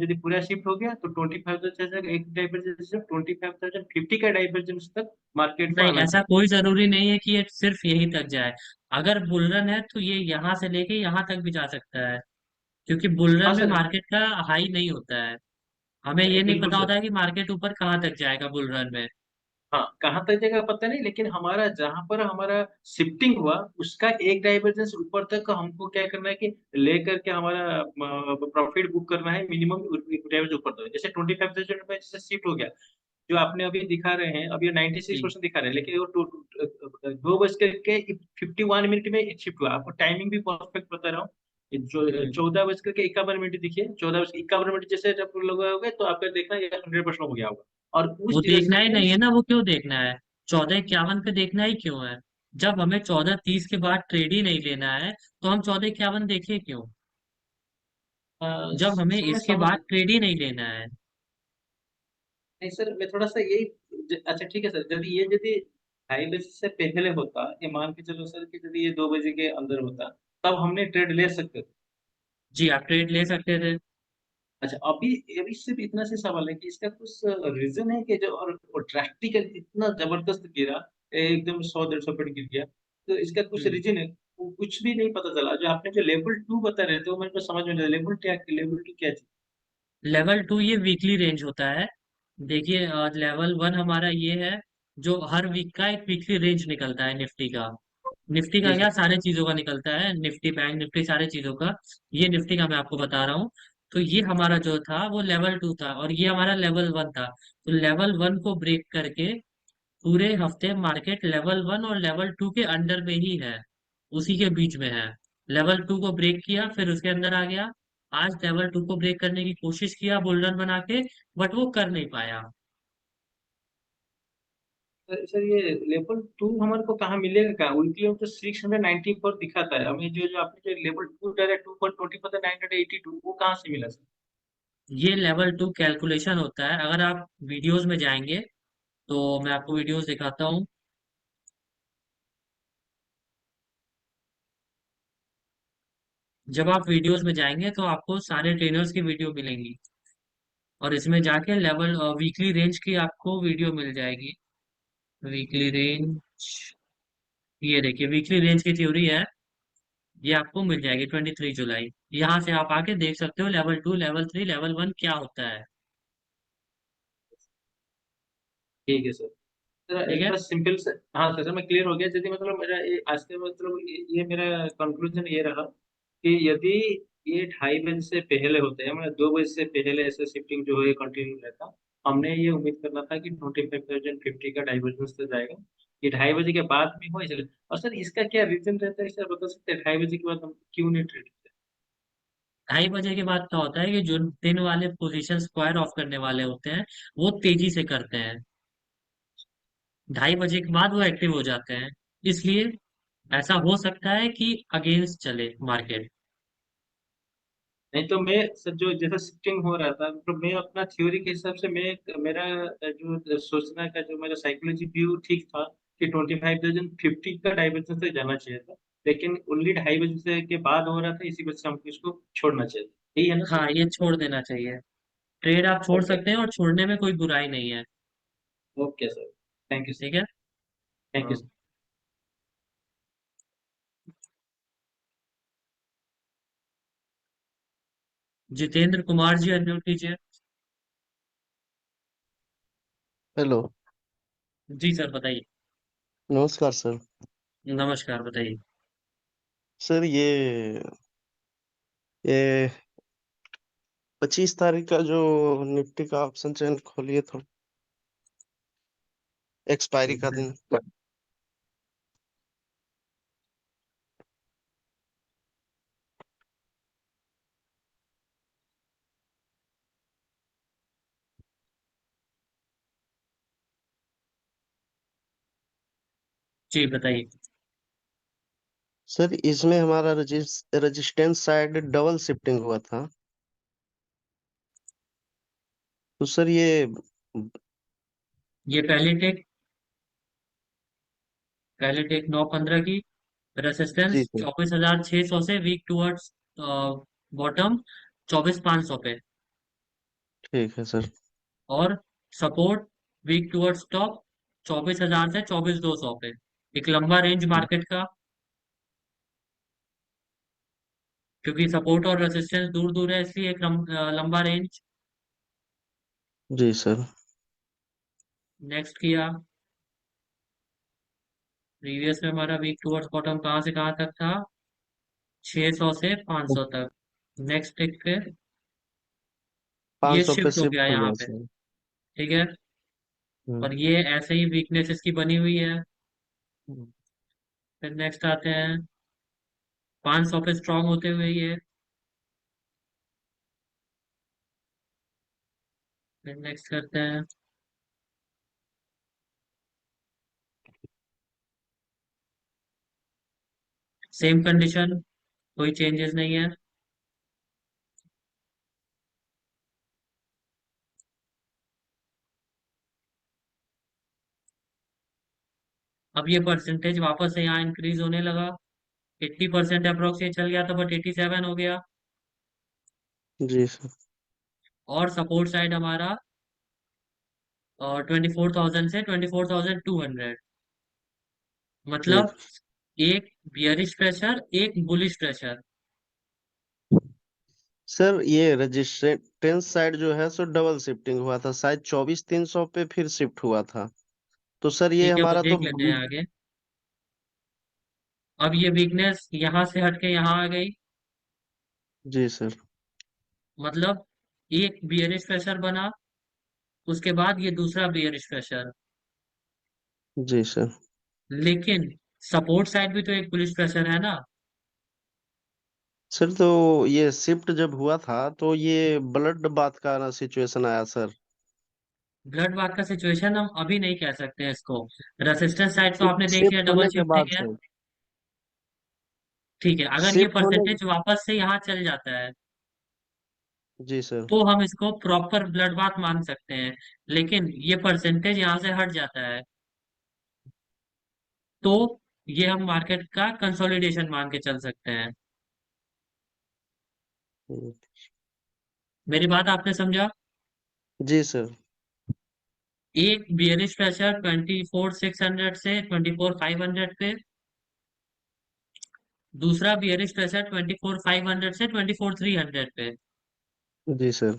यदि पूरा शिफ्ट हो गया तो 25,000 से एक डाइवर्जेंस 25,050 का डाइवर्जेंस तक मार्केट को नहीं, आना ऐसा चाहिए। कोई जरूरी नहीं है कि ये सिर्फ यहीं तक जाए। अगर बुलरन है तो ये यहाँ से लेके यहाँ तक भी जा सकता है, क्योंकि हाँ बुलरन में सर, मार्केट का हाई नहीं होता है। हमें ये नहीं बिल्कुल पता सर। होता है कि मार्केट ऊपर कहाँ तक जाएगा बुलरन में। हाँ, कहाँ तक जाएगा पता नहीं, लेकिन हमारा जहां पर हमारा शिफ्टिंग हुआ उसका एक डाइवर्जेंस ऊपर तक हमको क्या करना है कि लेकर के हमारा प्रॉफिट बुक करना है, मिनिमम डाइवर्जेंस ऊपर तक। जैसे 25,000 में जैसे शिफ्ट हो गया, जो आपने अभी दिखा रहे हैं, अभी 96% दिखा रहे हैं, लेकिन वो 2 बज करके 51 मिनट में शिफ्ट हुआ। आपको टाइमिंग भी परफेक्ट बता रहा हूँ। ये जो हम्म 14 बज करके 51 मिनट दिखिए, 14 बज 51 मिनट जैसे जब लोग हो गए तो आपका देखना ये 100% हो गया होगा। और वो उस देखना डायरेक्शन ही में नहीं है ना, वो क्यों देखना है? 14:51 पे देखना ही क्यों है? जब हमें 14:30 के बाद ट्रेड ही नहीं लेना है तो हम 14:51 देखे क्यों? जब हमें सर मैं इसके समझ बाद ट्रेड ही नहीं लेना है। नहीं सर, मैं थोड़ा सा यही अच्छा ठीक है सर, यदि 2:30 बजे से पहले होता, ये मान के चलो सर कि यदि ये 2 बजे के अंदर होता, तब हमने ट्रेड ले सकते थे। जी, आप ट्रेड ले सकते थे। अच्छा, अभी अभी सिर्फ इतना से सवाल है कि इसका कुछ रीजन है कि जो और ड्रास्टिकल इतना जबरदस्त गिरा, एकदम 100-150 गिर गया, तो इसका कुछ हम्म रीजन है? वो कुछ भी नहीं पता चला। जो आपने जो लेवल 2 बता रहे थे वो मेरे को समझ में नहीं आया। लेवल 2 क्या चीज? लेवल 2 ये वीकली रेंज होता है। देखिए, लेवल 1 हमारा ये है, जो हर वीक का एक वीकली रेंज निकलता है निफ्टी का। निफ्टी जी का क्या, सर। सारे चीजों का निकलता है, निफ्टी बैंक निफ्टी सारे चीजों का। ये निफ्टी का मैं आपको बता रहा हूँ। तो ये हमारा जो था वो लेवल 2 था, और ये हमारा लेवल 1 था। तो लेवल 1 को ब्रेक करके पूरे हफ्ते मार्केट लेवल 1 और लेवल 2 के अंडर में ही है, उसी के बीच में है। लेवल 2 को ब्रेक किया, फिर उसके अंदर आ गया। आज लेवल 2 को ब्रेक करने की कोशिश किया बुलरन बना के, बट वो कर नहीं पाया। सर ये लेवल 2 हमारे को कहाँ मिलेगा? कहाँ वीकली तो 694 दिखाता है हमें। जो जो आपने जो लेवल 2 डायरेक्ट 2.20 982, वो कहाँ से मिला सर? ये लेवल 2 कैलकुलेशन होता है। अगर आप वीडियोस में जाएंगे तो मैं आपको वीडियोस दिखाता हूँ। जब आप वीडियोस में जाएंगे तो आपको सारे ट्रेनर्स की वीडियो मिलेंगी, और इसमें जाके लेवल वीकली रेंज की आपको वीडियो मिल जाएगी। वीकली रेंज, ये देखिए वीकली रेंज की थ्योरी है। ये आपको मिल जाएगी 23 जुलाई। यहाँ से आप आके देख सकते हो लेवल 2 लेवल 3 लेवल 1 क्या होता है। ठीक है सर। सर ठीक एक है। बार सिंपल से, हाँ सर मैं क्लियर हो गया। यदि मतलब मेरा ये आज के मतलब ये मेरा कंक्लूजन ये रहा कि यदि ये 2:30 बजे से पहले होते हैं, मतलब 2 बजे से पहले ऐसे शिफ्टिंग जो है कंटिन्यू रहता, हमने ये उम्मीद करना था कि 25,050 का डाइवर्जेंस तो जाएगा। ये 2:30 बजे के बाद में हो इसलिए। और सर इसका क्या रीजन रहता है सर, बता सकते हैं 2:30 बजे के बाद हम क्यों नहीं ट्रेड करते? 2:30 बजे के बाद क्या होता है कि जो दिन वाले पोजीशन स्क्वायर ऑफ करने वाले होते हैं वो तेजी से करते हैं। 2:30 बजे के बाद वो एक्टिव हो जाते हैं, इसलिए ऐसा हो सकता है कि अगेंस्ट चले मार्केट। नहीं तो मैं सर जो जैसा शिफ्टिंग हो रहा था, तो मैं अपना थ्योरी के हिसाब से मैं मेरा जो सोचना का जो मेरा साइकोलॉजी व्यू ठीक था कि 25,050 का डाइवर्जेंस तक जाना चाहिए था, लेकिन ओनली 2:30 बजे से के बाद हो रहा था, इसी वजह से हमको इसको छोड़ना चाहिए। यही है ना सर? हाँ, ये छोड़ देना चाहिए। ट्रेड आप छोड़ ओके। सकते हैं, और छोड़ने में कोई बुराई नहीं है। Okay sir. Thank you sir. ठीक है। थैंक यू हाँ। सर। जितेंद्र कुमार जी, अनम्यूट कीजिए। हेलो। जी सर, बताइए। नमस्कार सर। नमस्कार, बताइए। सर ये 25 तारीख का जो निफ्टी का ऑप्शन चेन खोलिए थोड़ा, एक्सपायरी का दिन। जी बताइए। सर इसमें हमारा रेजिस्टेंस साइड डबल शिफ्टिंग हुआ था, तो सर ये पहले टेक 9:15 की रेसिस्टेंस जी सर 24,600 से वीक टुवर्ड्स बॉटम 24,500 पे, ठीक है सर। और सपोर्ट वीक टुवर्ड्स टॉप 24,000 से 24,200 पे। एक लंबा रेंज मार्केट का, क्योंकि सपोर्ट और रेसिस्टेंस दूर दूर है इसलिए एक लंबा रेंज। जी सर। नेक्स्ट किया, प्रीवियस में हमारा वीक टुवर्ड्स बॉटम कहाँ से कहाँ तक था, 600 से 500 तक। नेक्स्ट टिक पे ये 500 पे शिफ्ट हो गया शिफ्ट हो यहाँ गया पे, सर। ठीक है। और ये ऐसे ही वीकनेस इसकी बनी हुई है। हम्म। फिर नेक्स्ट आते हैं, 500 पे स्ट्रांग होते हुए ये। फिर नेक्स्ट करते हैं, सेम कंडीशन, कोई चेंजेस नहीं है। अब ये परसेंटेज वापस से यहाँ इंक्रीज होने लगा, 80% अप्रोक्स ये चल गया था, बट 87 हो गया। जी सर। और सपोर्ट साइड हमारा 24,000 से 24,200, ठीक। मतलब एक बियरिश प्रेशर एक बुलिश प्रेशर। सर ये रेजिस्टेंस साइड जो है सो डबल शिफ्टिंग हुआ था, शायद 24,300 पे फिर शिफ्ट हुआ था, तो सर ये ठीक है, वो हमारा तो देख लेते हैं आगे। अब ये वीकनेस यहाँ से हटके यहाँ आ गई, जी सर। मतलब एक बियरिश प्रेशर बना, उसके बाद ये दूसरा बियरिश प्रेशर। जी सर। लेकिन सपोर्ट साइड भी तो एक बुलिश प्रेशर है ना। सर तो ये शिफ्ट जब हुआ था तो ये ब्लड बाथ का ना सिचुएशन आया सर। ब्लड बाथ का सिचुएशन हम अभी नहीं कह सकते हैं इसको। रेसिस्टेंस साइड तो आपने देख लिया, शिफ्ट डबल होने के बाद शिफ्टिंग है। सर, ठीक है, अगर ये शिफ्ट होने। परसेंटेज वापस से यहाँ चल जाता है जी सर। तो हम इसको प्रॉपर ब्लड बाथ मान सकते हैं। लेकिन ये परसेंटेज यहाँ से हट जाता है तो ये हम मार्केट का कंसोलिडेशन मान के चल सकते हैं। मेरी बात आपने समझा। जी सर। एक बियरिश प्रेशर 24,600 से 24,500 पे, दूसरा बियरिश प्रेशर 24,500 से 24,300 पे। जी sir.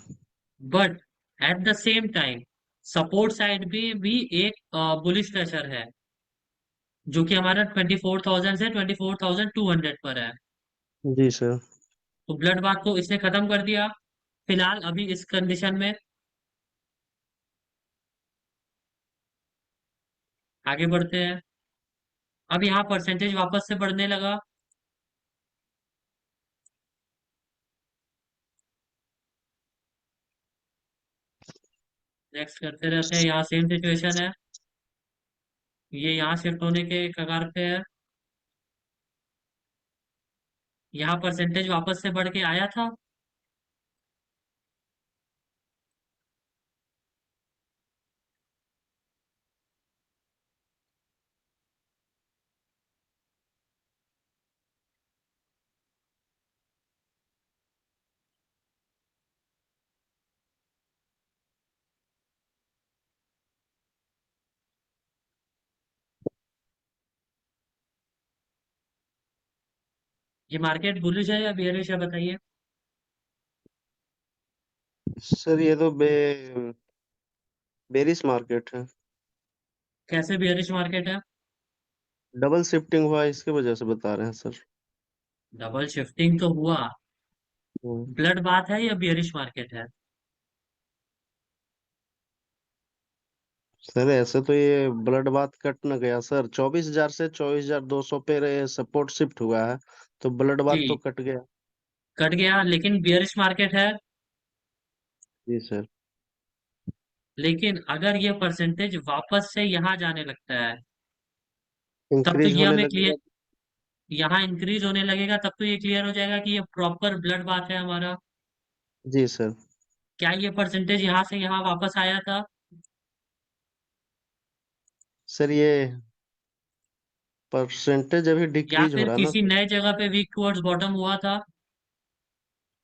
But at the same time support side भी एक बुलिश प्रेशर है, जो कि हमारा 24,000 से 24,200 पर है। जी सर। तो ब्लड बाथ को इसने खत्म कर दिया फिलहाल अभी इस कंडीशन में। आगे बढ़ते हैं, अब यहाँ परसेंटेज वापस से बढ़ने लगा। नेक्स्ट करते रहते हैं, यहाँ सेम सिचुएशन है, ये यहाँ शिफ्ट होने के कगार पे है। यहाँ परसेंटेज वापस से बढ़ के आया था, ये मार्केट बुलिश है या बेयरिश है बताइए। सर ये तो बेरिश मार्केट है। कैसे बेयरिश मार्केट है। डबल शिफ्टिंग हुआ है, इसके वजह से बता रहे हैं सर। डबल शिफ्टिंग तो हुआ, ब्लड बाथ है या बियरिश मार्केट है? सर ऐसे तो ये ब्लड बाथ कट न गया सर, 24,000 से 24,200 पे सपोर्ट शिफ्ट हुआ है, तो ब्लड बाथ तो जी, कट गया। कट गया, लेकिन बियरिश मार्केट है। जी सर। लेकिन अगर ये परसेंटेज वापस से यहाँ जाने लगता है, तब तो इंक्रीज ये होने हमें क्लियर, लगेगा। यहाँ इंक्रीज होने लगेगा, तब तो ये क्लियर हो जाएगा कि ये प्रॉपर ब्लड बाथ है हमारा। जी सर। क्या ये परसेंटेज यहाँ से यहाँ वापस आया था? सर ये परसेंटेज अभी या डिक्रीज हो फिर रहा है ना किसी सर? नए जगह पे वीक टुवर्ड्स बॉटम हुआ था?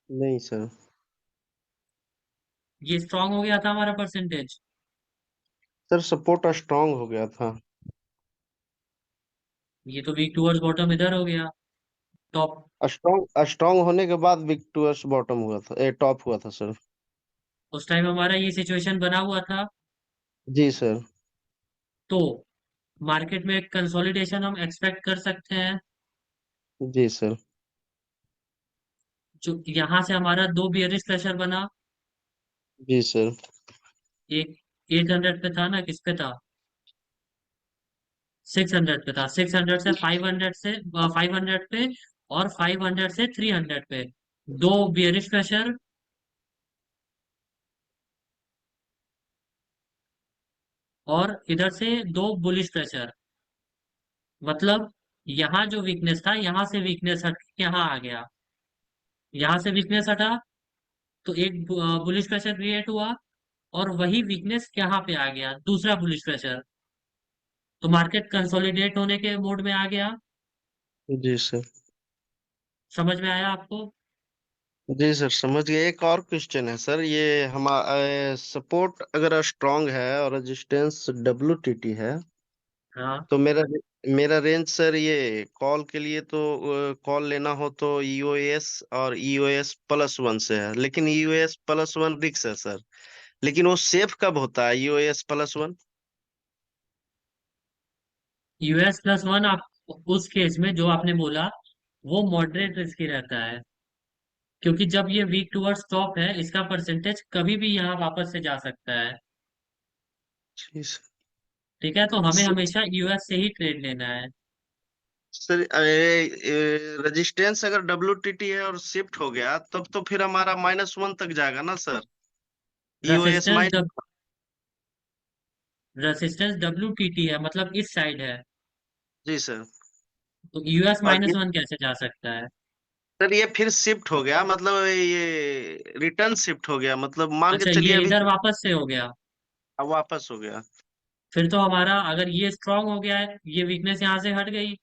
नहीं सर। ये स्ट्रांग हो गया था हमारा परसेंटेज? सर सपोर्ट स्ट्रांग हो गया था। ये तो वीक टुवर्ड्स बॉटम इधर हो गया, टॉप। स्ट्रांग स्ट्रांग होने के बाद विक्टोरियस बॉटम हुआ था, टॉप हुआ था सर। उस टाइम हमारा ये सिचुएशन बना हुआ था। जी सर। तो मार्केट में कंसोलिडेशन हम एक्सपेक्ट कर सकते हैं। जी सर। जो यहाँ से हमारा दो बियरिश प्रेशर बना, जी सर। एक 800 पे था ना, किस पे था? 600 पे था। 600 से 500 से 500 पे, और 500 से 300 पे दो बियरिश प्रेशर, और इधर से दो बुलिश प्रेशर। मतलब यहाँ जो वीकनेस था, यहाँ से वीकनेस हट के यहाँ आ गया, यहाँ से वीकनेस हटा, तो एक बुलिश प्रेशर क्रिएट हुआ, और वही वीकनेस यहाँ पे आ गया, दूसरा बुलिश प्रेशर। तो मार्केट कंसोलिडेट होने के मोड में आ गया। जी सर। समझ में आया आपको? जी सर समझ गए। एक और क्वेश्चन है सर, ये हमारा सपोर्ट अगर स्ट्रांग है और रेजिस्टेंस WTT है, हाँ। तो मेरा रेंज सर ये कॉल के लिए तो कॉल लेना हो तो EOS और EOS+1 से है, लेकिन EOS+1 रिक्स है सर। लेकिन वो सेफ कब होता है EOS+1? US+1 आप उस केस में जो आपने बोला, वो मॉडरेट रिस्की रहता है, क्योंकि जब ये वीक टूवर्ड्स टॉप है, इसका परसेंटेज कभी भी यहाँ वापस से जा सकता है। जी सर। ठीक है, तो हमें स- हमेशा यूएस से ही ट्रेड लेना है। सर रेजिस्टेंस अगर WTT है और शिफ्ट हो गया, तब तो फिर हमारा -1 तक जाएगा ना sir? EOS resistance minus. Resistance WTT है, मतलब इस साइड है, जी सर। तो यूएस और ये -1 कैसे जा सकता है? सर ये फिर शिफ्ट हो गया, मतलब ये रिटर्न शिफ्ट हो गया, मतलब मान के अच्छा, ये चलिए अभी इधर वापस से हो गया। अब वापस हो गया। फिर तो हमारा, अगर ये स्ट्रांग हो गया है, ये वीकनेस यहाँ से हट गई,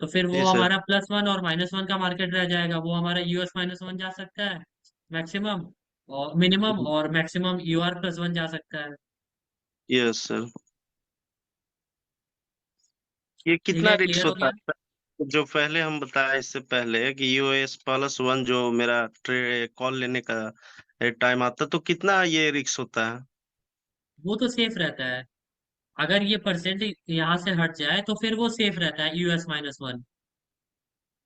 तो फिर जी वो सर। हमारा +1 और -1 का मार्केट रह जाएगा। वो हमारा US -1 जा सकता है मैक्सिमम, और मिनिमम, और मैक्सिमम UR+1 जा सकता है। Yes sir. ये ठीक कितना है, रिक्स क्लियर हो होता गया। है? जो पहले हम बताया इससे पहले कि EOS+1 जो मेरा ट्रे कॉल लेने का टाइम आता, तो कितना ये रिक्स होता है? वो तो सेफ रहता है। अगर ये परसेंट यहाँ से हट जाए, तो फिर वो सेफ रहता है, US -1।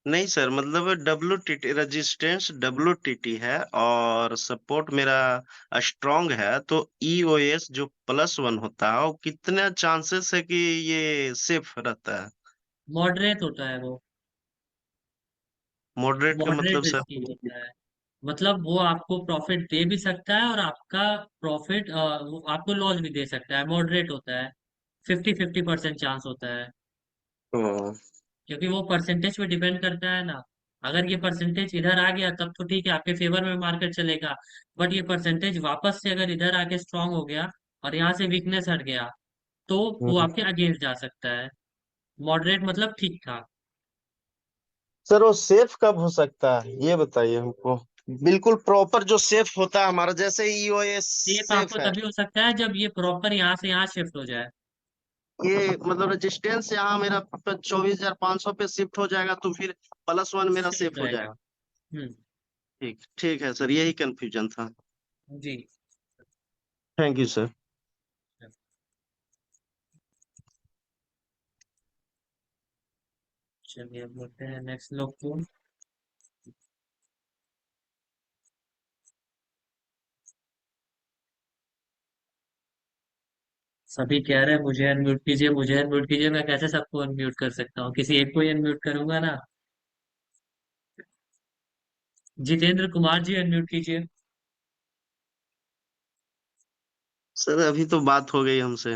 नहीं सर, मतलब WTT रेजिस्टेंस WTT है और सपोर्ट मेरा स्ट्रांग है, तो EOS जो +1 होता है, वो कितने चांसेस है कि ये सेफ रहता है? मॉडरेट होता है वो, मॉडरेट का मतलब मॉडरेट सर? रिस्की होता है। मतलब वो आपको प्रॉफिट दे भी सकता है, और आपका प्रॉफिट वो आपको लॉस भी दे सकता है। मॉडरेट होता है, 50-50% चांस होता है, ओ, क्योंकि वो परसेंटेज पे डिपेंड करता है ना। अगर ये परसेंटेज इधर आ गया, तब तो ठीक है, आपके फेवर में मार्केट चलेगा। बट ये परसेंटेज वापस से अगर इधर आके स्ट्रांग हो गया, और यहाँ से वीकनेस हट गया, तो वो हम्म। आपके अगेंस्ट जा सकता है। मॉडरेट मतलब ठीक ठाक। सर वो सेफ कब हो सकता है ये बताइए हमको। बिल्कुल प्रॉपर जो सेफ होता है हमारा, जैसे EOS सेफ सेफ आपको है, तभी हो सकता है जब ये प्रॉपर यहाँ से यहाँ शिफ्ट हो जाए। ये मतलब रेजिस्टेंस यहाँ मेरा 24,500 पे शिफ्ट हो जाएगा, तो फिर +1 मेरा सेफ सेफ हो रहेगा। जाएगा। हम्म। ठीक ठीक है सर, यही कंफ्यूजन था। जी। Thank you sir. चलिए अब बढ़ते हैं नेक्स्ट लोग को। सभी कह रहे हैं मुझे अनम्यूट कीजिए, मुझे अनम्यूट कीजिए। मैं कैसे सबको अनम्यूट कर सकता हूँ? किसी एक को ही अनम्यूट करूंगा ना। जितेंद्र कुमार जी अनम्यूट कीजिए। सर अभी तो बात हो गई हमसे।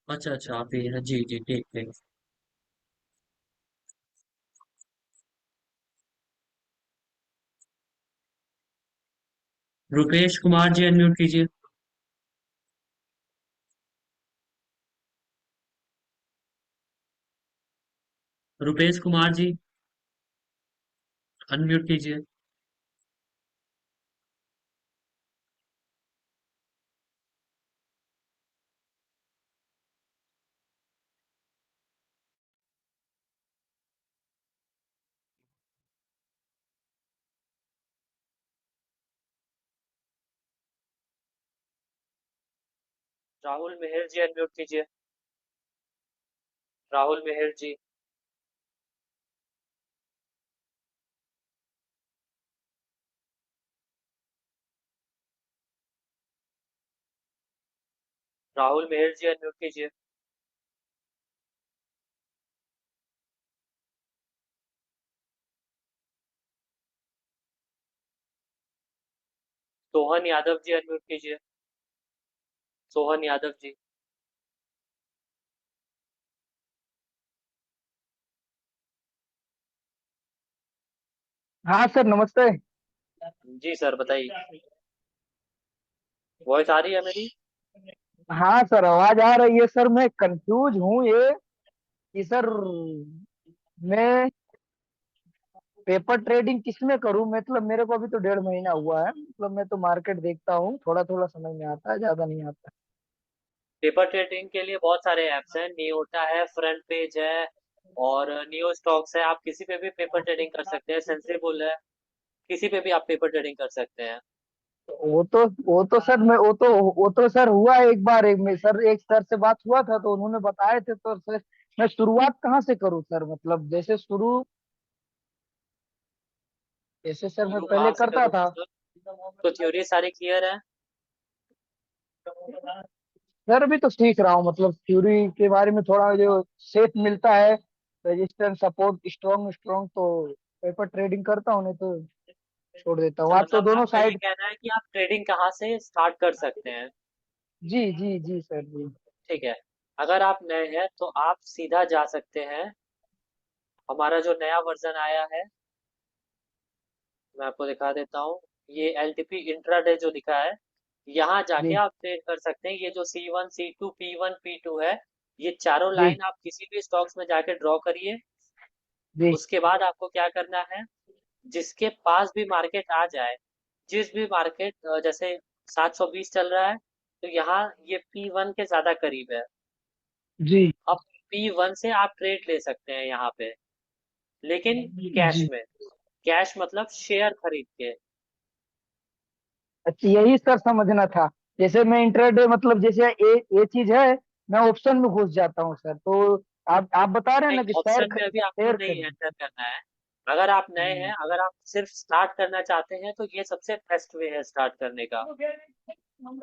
अच्छा अच्छा, आप ही हैं। जी जी, ठीक ठीक। रुपेश कुमार जी अनम्यूट कीजिए। रुपेश कुमार जी अनम्यूट कीजिए। राहुल मेहर जी अनम्यूट कीजिए। राहुल मेहर जी। राहुल मेहर जी अनम्यूट कीजिए। सोहन यादव जी अनम्यूट कीजिए। सोहन यादव जी। हाँ सर, नमस्ते। जी सर, बताइए। वॉइस आ रही है मेरी? हाँ सर, आवाज आ रही है सर। मैं कंफ्यूज हूँ ये कि सर मैं पेपर ट्रेडिंग किस में करूँ। मतलब मेरे को अभी तो 1.5 महीना हुआ है। मतलब मैं तो मार्केट देखता हूँ, थोड़ा थोड़ा समझ में आता है, ज्यादा नहीं आता। पेपर ट्रेडिंग के लिए बहुत सारे ऐप्स हैं। नियोटा है, फ्रंट पेज है, और नियो स्टॉक्स है। आप किसी पे भी पेपर ट्रेडिंग कर सकते हैं। सेंसिबल है, किसी पे भी आप पेपर ट्रेडिंग कर सकते हैं। वो तो सर मैं वो तो सर हुआ एक बार। एक सर से बात हुआ था तो उन्होंने बताए थे। तो सर मैं शुरुआत कहाँ से करूँ सर? मतलब जैसे सर मैं शुरू पहले कहाँ से करता करूँ था। मतलब? तो थ्योरी सारी क्लियर है। सर अभी तो सीख रहा हूँ। मतलब थ्योरी के बारे में थोड़ा जो सेफ मिलता है, रेजिस्टेंस सपोर्ट स्ट्रॉन्ग स्ट्रॉन्ग, तो पेपर ट्रेडिंग करता हूँ, नहीं तो छोड़ देता हूँ। अच्छा, आप तो मतलब दोनों आपका ये साइड। कहना है कि आप ट्रेडिंग कहाँ से स्टार्ट कर सकते हैं। जी जी जी सर जी। ठीक है। अगर आप नए हैं तो आप सीधा जा सकते हैं। हमारा जो नया वर्जन आया है, मैं आपको दिखा देता हूँ। ये एलटीपी इंट्राडे जो लिखा है, यहाँ जाके जी आप ट्रेड कर सकते हैं। ये जो C1 C2 P1 P2 है, ये चारों जी लाइन आप किसी भी स्टॉक्स में जाके ड्रॉ करिए। जी उसके बाद आपको क्या करना है, जिसके पास भी मार्केट आ जाए, जिस भी मार्केट जैसे 720 चल रहा है, तो यहाँ ये P1 के ज्यादा करीब है। जी अब P1 से आप ट्रेड ले सकते हैं यहाँ पे, लेकिन कैश जी। में। कैश मतलब शेयर खरीद के। अच्छा, यही सर समझना था। जैसे मैं इंट्राडे, मतलब जैसे ये चीज है, मैं ऑप्शन में घुस जाता हूँ सर। तो आप बता रहे हैं नहीं, ना कि ऑप्शन में अभी आपको शेयर नहीं खरीद। एंटर करना है। अगर आप नए हैं, अगर आप सिर्फ स्टार्ट करना चाहते हैं, तो ये सबसे बेस्ट वे है स्टार्ट करने का।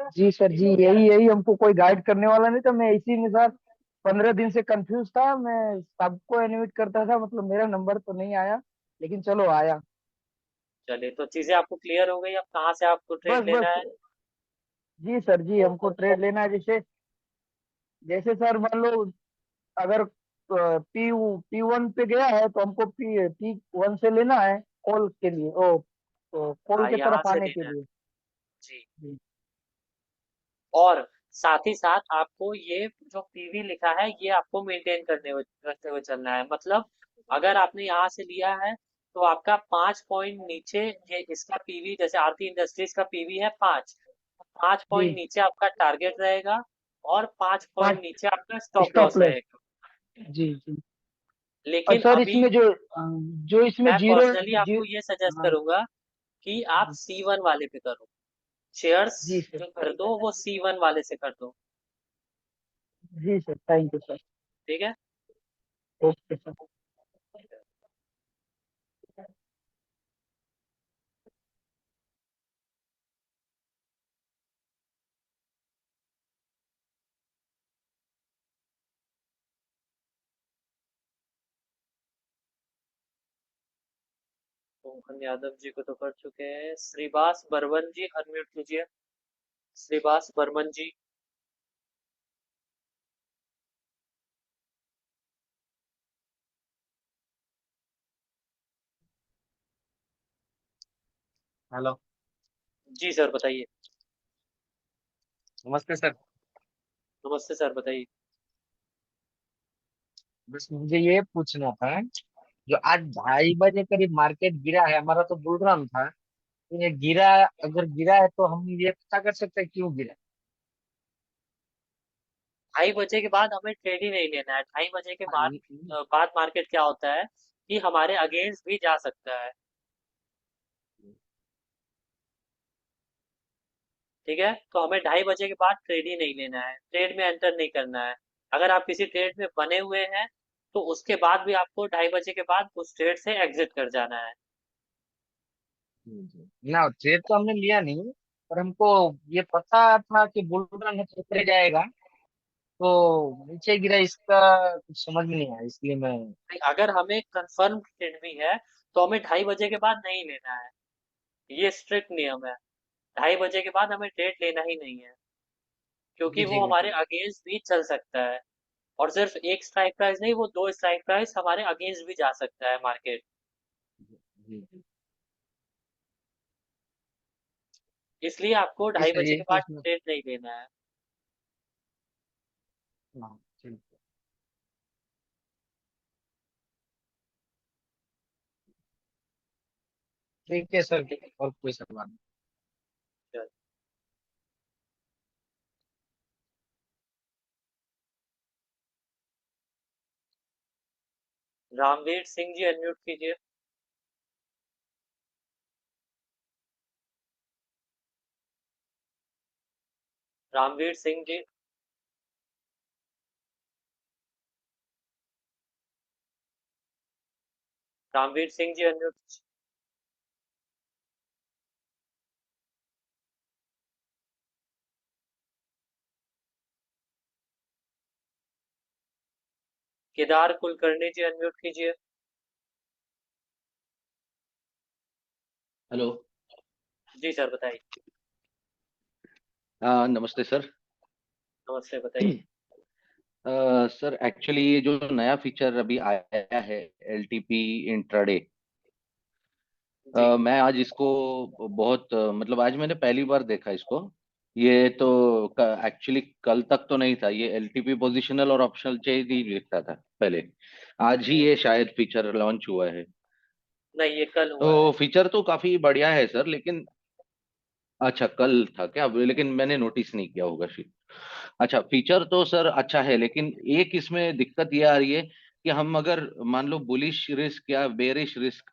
जी सर जी, यही यही हमको कोई गाइड करने वाला नहीं था। मैं इसी में सर 15 दिन से कंफ्यूज था। मैं सबको इनवाइट करता था, मतलब मेरा नंबर तो नहीं आया, लेकिन चलो आया। चलिए, तो चीजें आपको क्लियर हो गई। अब कहाँ से आपको ट्रेड बस लेना बस। है? जी सर जी, हमको ट्रेड लेना है। जैसे जैसे सर मान लो, अगर P1 पे गया है तो हमको P1 से लेना है कॉल के लिए। कॉल हाँ, के यहाँ तरफ से आने के लेना है। लिए। जी। जी और साथ ही साथ आपको ये जो पीवी लिखा है, ये आपको मेंटेन करते हुए चलना है। मतलब अगर आपने यहाँ से लिया है, तो आपका 5 पॉइंट नीचे ये इसका पीवी, जैसे आरती इंडस्ट्रीज का पीवी है 5, 5 पॉइंट जी। नीचे आपका टारगेट रहेगा, और 5 पॉइंट पाँच नीचे आपका स्टॉप स्टॉप लॉस लॉस। रहेगा। जी जी। और लेकिन सर अभी इसमें जो इसमें मैं जीरो पर्सनली जी। आपको ये सजेस्ट हाँ करूंगा कि आप C1 वाले पे करो। शेयर्स जी सर। जो कर दो वो C1 वाले से कर दो। जी सर, थैंक यू सर। ठीक है। Okay sir. मोहन यादव जी को तो कर चुके हैं। श्रीवास बर्मन जी अनम्यूट कीजिए। श्रीवास बर्मन जी। हेलो। जी सर बताइए। नमस्ते सर। नमस्ते सर बताइए। बस मुझे ये पूछना था, जो आज 2:30 बजे करीब मार्केट गिरा है, हमारा तो बुलरन था, तो ये गिरा, अगर गिरा है तो हम ये पता कर सकते हैं क्यों गिरा? 2:30 बजे के बाद हमें ट्रेड ही नहीं लेना है। 2:30 बजे के बाद हाँ, बाद मार्केट क्या होता है कि हमारे अगेंस्ट भी जा सकता है। ठीक है, तो हमें 2:30 बजे के बाद ट्रेड ही नहीं लेना है, ट्रेड में एंटर नहीं करना है। अगर आप किसी ट्रेड में बने हुए हैं तो उसके बाद भी आपको 2:30 बजे के बाद उस ट्रेड से एग्जिट कर जाना है। ना ट्रेड तो हमने लिया नहीं, पर हमको ये पता था कि बुलरन है तो ऊपर जाएगा, तो नीचे गिरा, इसका कुछ समझ में नहीं आया, इसलिए मैं। नहीं, अगर हमें कंफर्म ट्रेड भी है तो हमें 2:30 बजे के बाद नहीं लेना है। ये स्ट्रिक्ट नियम है। 2:30 बजे के बाद हमें ट्रेड लेना ही नहीं है, क्योंकि जी वो ठीक है, हमारे ठीक अगेंस्ट भी चल सकता है। और सिर्फ एक स्ट्राइक प्राइस नहीं, वो 2 स्ट्राइक प्राइस हमारे अगेंस्ट भी जा सकता है मार्केट। है। जी इसलिए आपको जी ढाई सर, बजे यही के बाद पूछना। ट्रेड नहीं लेना है। हाँ ठीक है। ठीक है सर, ठीक है। और कोई सवाल नहीं। चलो। रामवीर सिंह जी अनम्यूट कीजिए। रामवीर सिंह जी। रामवीर सिंह जी अनम्यूट। केदार कुलकर्णी जी अनम्यूट कीजिए। हेलो। जी सर बताइए। हाँ नमस्ते सर। नमस्ते बताइए। सर एक्चुअली ये जो नया फीचर अभी आया है एलटीपी इंट्राडे, जी। मैं आज इसको बहुत मतलब आज मैंने पहली बार देखा इसको। ये तो एक्चुअली कल तक तो नहीं था, ये एलटीपी पोजिशनल और ऑप्शनल चेंज ही दिखता था पहले। आज ही ये शायद फीचर लॉन्च हुआ है। नहीं, ये कल हुआ है। तो फीचर तो काफी बढ़िया है सर, लेकिन अच्छा कल था क्या, लेकिन मैंने नोटिस नहीं किया होगा शायद। अच्छा फीचर तो सर अच्छा है, लेकिन एक इसमें दिक्कत ये आ रही है कि हम अगर मान लो बुलिश रिस्क या बेरिश रिस्क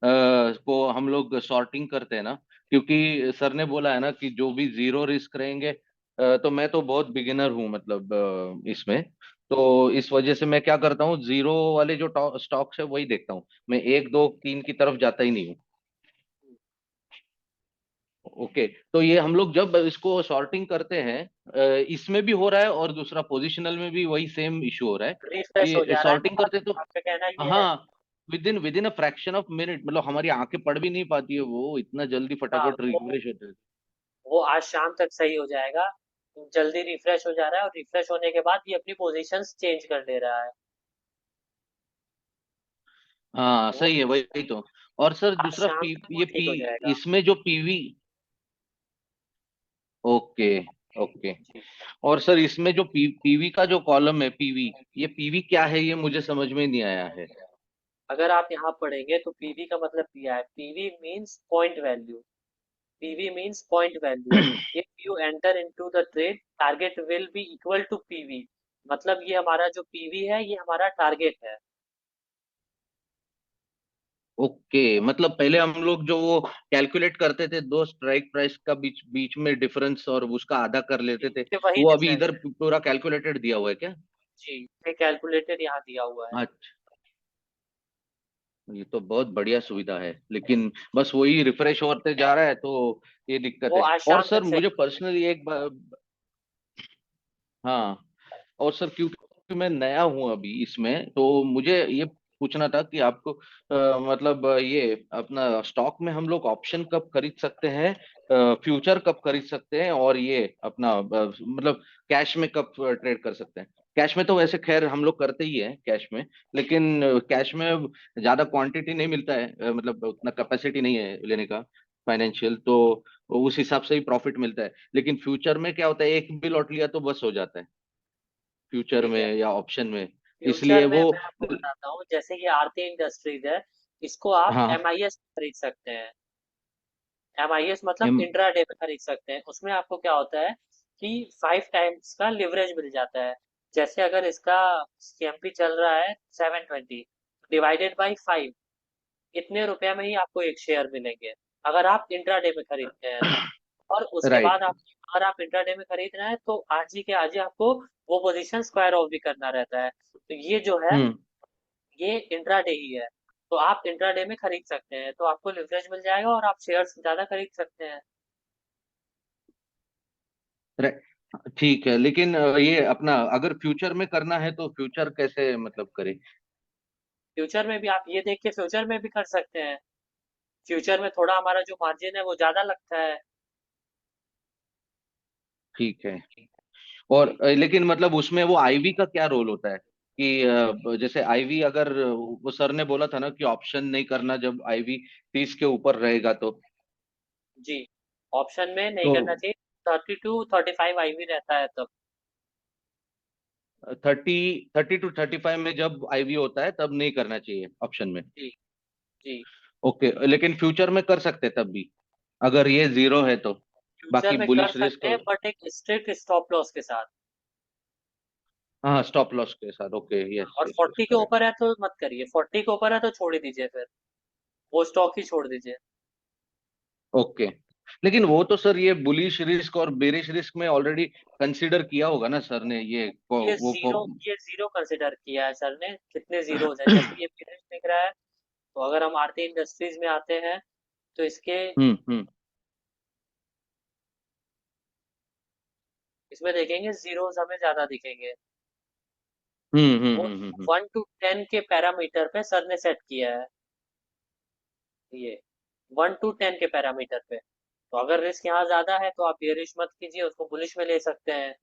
को हम लोग सॉर्टिंग करते हैं ना, क्योंकि सर ने बोला है ना कि जो भी जीरो रिस्क रहेंगे, तो मैं तो बहुत बिगिनर हूँ मतलब इसमें। तो इस वजह से मैं क्या करता हूँ, जीरो वाले जो स्टॉक्स है वही देखता हूँ, मैं एक दो तीन की तरफ जाता ही नहीं हूँ। ओके, तो ये हम लोग जब इसको सॉर्टिंग करते हैं, इसमें भी हो रहा है और दूसरा पोजिशनल में भी वही सेम इशू हो रहा है रिफ्रेश हो कि जा रहा है सॉर्टिंग ना, करते तो आपका कहना ये है। हाँ, with in a fraction of minute, मतलब हमारी आंखें पढ़ भी नहीं पाती है, वो इतना जल्दी हाँ, फटाफट रिफ्रेश होता है। वो आज शाम तक सही हो जाएगा। जल्दी रिफ्रेश हो जा रहा है और रिफ्रेश होने के बाद ये अपनी पोजीशंस चेंज कर ले रहा है। हाँ वो सही है, वही वही तो। और सर आज दूसरा शाम पी तक वो ये ठीक पी हो जाएगा। इसमें जो पीवी, ओके ओके। जी। और सर इसमें जो पीवी का जो कॉलम है पीवी, ये पीवी क्या है ये मुझे समझ में नहीं आया है। अगर आप यहाँ पढ़ेंगे तो पीवी का मतलब क्या है? PV means point value. PV means point value. If you enter into the trade, target will be equal to PV. मतलब ये हमारा जो पीवी है ये हमारा टारगेट है। ओके, मतलब पहले हम लोग जो वो कैलकुलेट करते थे दो स्ट्राइक प्राइस का बीच बीच में डिफरेंस और उसका आधा कर लेते थे, ये वही वो अभी डिफरेंस इधर है। पूरा कैलकुलेटेड दिया हुआ है क्या? जी, ये कैलकुलेटेड यहाँ दिया हुआ है। अच्छा, ये तो बहुत बढ़िया सुविधा है, लेकिन बस वही रिफ्रेश होते जा रहा है तो ये दिक्कत वो है। आज और शाम सर तक मुझे सही। पर्सनली एक हाँ, और सर क्योंकि मैं नया हूं अभी इसमें, तो मुझे ये पूछना था कि आपको मतलब ये अपना स्टॉक में हम लोग ऑप्शन कब खरीद सकते हैं, फ्यूचर कब खरीद सकते हैं, और ये अपना मतलब कैश में कब ट्रेड कर सकते हैं। कैश में तो वैसे खैर हम लोग करते ही है कैश में, लेकिन कैश में ज्यादा क्वांटिटी नहीं मिलता है, मतलब उतना कैपेसिटी नहीं है लेने का फाइनेंशियल, तो उस हिसाब से ही प्रॉफिट मिलता है। लेकिन फ्यूचर में क्या होता है, एक भी लॉट लिया तो बस हो जाता है फ्यूचर ठीक में है। या ऑप्शन में, इसलिए फ्यूचर में वो मैं आपको बताता हूँ, जैसे कि आरती इंडस्ट्रीज है, इसको आप हाँ एमआईएस खरीद सकते हैं। एमआईएस मतलब एम इंट्राडे पे खरीद सकते हैं। उसमें आपको क्या होता है कि 5 टाइम्स का लिवरेज मिल जाता है। जैसे अगर इसका सीएमपी चल रहा है 720 डिवाइडेड बाई 5, इतने रुपए में ही आपको एक शेयर मिलेंगे अगर आप इंट्राडे में खरीदते हैं तो। और उसके बाद राइट। आप, अगर आप इंट्राडे में खरीद रहे हैं तो आज ही के आज ही आपको वो पोजीशन स्क्वायर ऑफ भी करना रहता है। तो ये जो है, हम्म। ये इंट्राडे ही है। तो आप इंट्राडे में खरीद सकते हैं तो आपको लिवरेज मिल जाएगा और आप शेयर्स ज्यादा खरीद सकते हैं। ठीक है, लेकिन ये अपना अगर फ्यूचर में करना है तो फ्यूचर कैसे मतलब करें। फ्यूचर में भी आप ये देख के फ्यूचर में भी कर सकते हैं। फ्यूचर में थोड़ा हमारा जो मार्जिन है वो ज्यादा लगता है। ठीक है। और लेकिन मतलब उसमें वो आईवी का क्या रोल होता है कि जैसे आईवी अगर वो सर ने बोला था ना कि ऑप्शन नहीं करना जब आईवी 30 के ऊपर रहेगा जी, ऑप्शन में नहीं तो करना चाहिए। 30 to 35 आईवी रहता है तब। 30 to 35 में जब आईवी होता है तब नहीं करना चाहिए ऑप्शन में। जी जी। ओके, लेकिन फ्यूचर में कर सकते तब भी अगर ये जीरो है तो, फ्यूचर बाकी में कर बुलिश सकते रिस्क। हैं बट एक स्ट्रिक्ट स्टॉप लॉस के साथ। हाँ, स्टॉप लॉस के साथ, ओके, यस और यस यस 40 के करेक्ट। ऊपर है तो मत करिए, 40 के ऊपर है तो छोड़ ही दीजिए, फिर वो स्टॉक ही छोड़ दीजिए। ओके, लेकिन वो तो सर ये बुलिश रिस्क और बेरिश रिस्क में ऑलरेडी कंसीडर किया होगा ना सर ने ये ये जीरो कंसिडर किया है सर ने। कितने जीरोज हैं, जैसे ये पीरियड दिख रहा है। तो अगर हम आरती इंडस्ट्रीज में आते हैं तो इसके, हम्म। इसमें देखेंगे जीरोज हमें ज्यादा दिखेंगे। वो हम्म। 1 to 10 के पैरामीटर पे सर ने सेट किया है ये, 1 to 10 के पैरामीटर पे। तो अगर रिस्क यहाँ ज्यादा है तो आप बेरिश मत कीजिए, उसको बुलिश में ले सकते हैं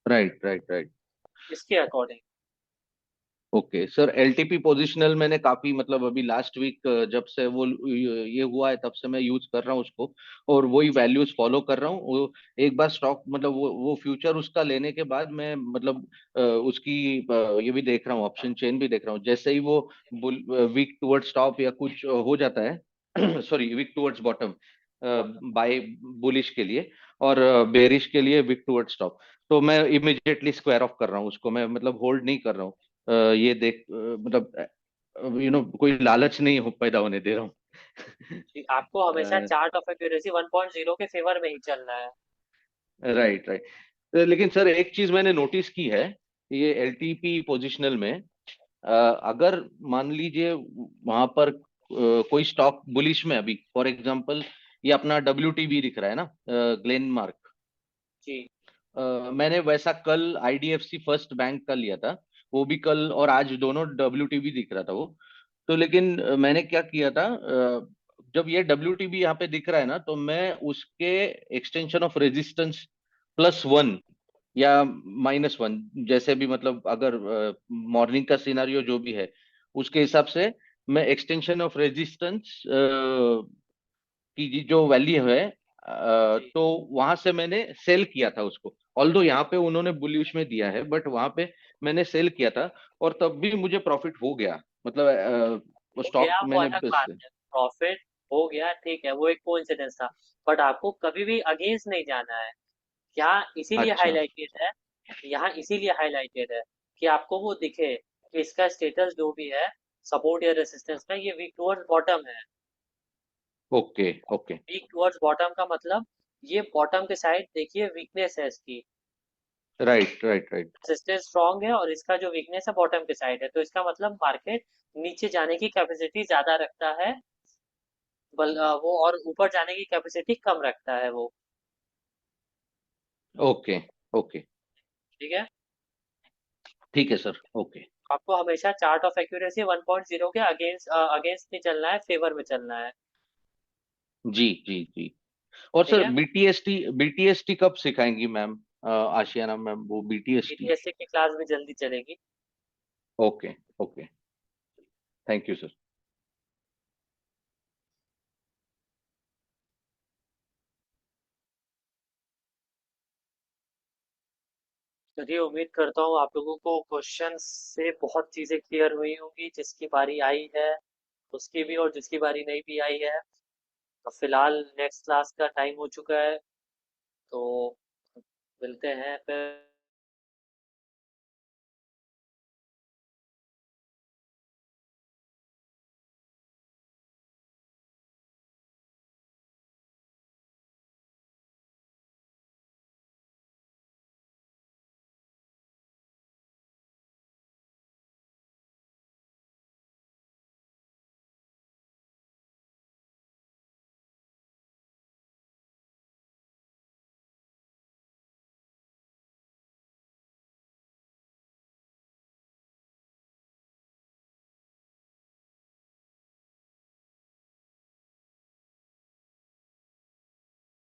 राइट राइट राइट। इसके according. Okay sir, LTP positional मैंने काफी मतलब अभी लास्ट वीक जब से वो ये हुआ है तब से मैं यूज कर रहा हूँ उसको, और वही वैल्यूज फॉलो कर रहा हूँ। वो एक बार स्टॉक मतलब वो फ्यूचर उसका लेने के बाद मैं मतलब उसकी ये भी देख रहा हूँ, ऑप्शन चेन भी देख रहा हूँ। जैसे ही वो वीक टुवर्ड्स टॉप या कुछ हो जाता है sorry weak towards bottom by bullish के लिए, और बेरिश के लिए वीक टुवर्ड्स टॉप, तो मैं इमिडिएटली स्क्वायर ऑफ कर रहा हूँ उसको, मैं मतलब होल्ड नहीं कर रहा हूँ। ये देख मतलब कोई लालच नहीं हो पैदा होने दे रहा हूँ आपको हमेशा चार्ट ऑफ एक्यूरेसी 1.0 के फेवर में ही चलना है। Right right. लेकिन सर एक चीज मैंने नोटिस की है, ये एलटीपी पोजिशनल में अगर मान लीजिए वहां पर कोई स्टॉक बुलिश में अभी फॉर एग्जांपल ये अपना WTB दिख रहा है ना, ग्लेनमार्क, जी मैंने वैसा कल आईडीएफसी फर्स्ट बैंक का लिया था, वो भी कल और आज दोनों WTB दिख रहा था वो। तो लेकिन मैंने क्या किया था, जब ये WTB यहाँ पे दिख रहा है ना तो मैं उसके एक्सटेंशन ऑफ रेजिस्टेंस +1 या -1 जैसे भी मतलब अगर मॉर्निंग का सिनारियो जो भी है उसके हिसाब से मैं एक्सटेंशन ऑफ रेजिस्टेंस की जो वैल्यू है जी। तो वहां से मैंने सेल किया था उसको। ऑल्दो यहाँ पे उन्होंने बुलिश में दिया है बट वहां पे मैंने सेल किया था, और तब भी मुझे प्रॉफिट हो गया, मतलब वो हो गया स्टॉक वो मैंने अलग बात है, प्रॉफिट हो गया ठीक है, वो एक कोइंसिडेंस था। बट आपको कभी भी अगेंस्ट नहीं जाना है। यहाँ इसीलिए अच्छा। हाईलाइटेड है, यहाँ इसीलिए हाईलाइटेड है कि आपको वो दिखे कि इसका स्टेटस जो भी है, सपोर्ट या रेसिस्टेंस का, ये वीक टुवर्ड्स बॉटम है। Okay okay. Weak towards bottom का मतलब ये बॉटम के साइड देखिए वीकनेस है इसकी। Right right right. Resistance strong है और इसका जो वीकनेस है बॉटम के साइड है, तो इसका मतलब मार्केट नीचे जाने की कैपेसिटी ज्यादा रखता है, वो और ऊपर जाने की कैपेसिटी कम रखता है वो। Okay okay. ठीक है। ठीक है सर, ओके। आपको हमेशा चार्ट ऑफ एक्यूरेसी 1.0 के अगेंस्ट नहीं चलना है, फेवर में चलना है। जी जी जी। और ठीक सर है, बीटीएसटी कब सिखाएंगी मैम, आशियाना मैम, वो बीटीएसटी? बीटीएससी की क्लास भी जल्दी चलेगी। Okay okay, thank you sir. चलिए, उम्मीद करता हूँ आप लोगों को क्वेश्चन से बहुत चीजें क्लियर हुई होंगी। जिसकी बारी आई है उसकी भी, और जिसकी बारी नहीं भी आई है। तो फिलहाल नेक्स्ट क्लास का टाइम हो चुका है, तो मिलते हैं फिर।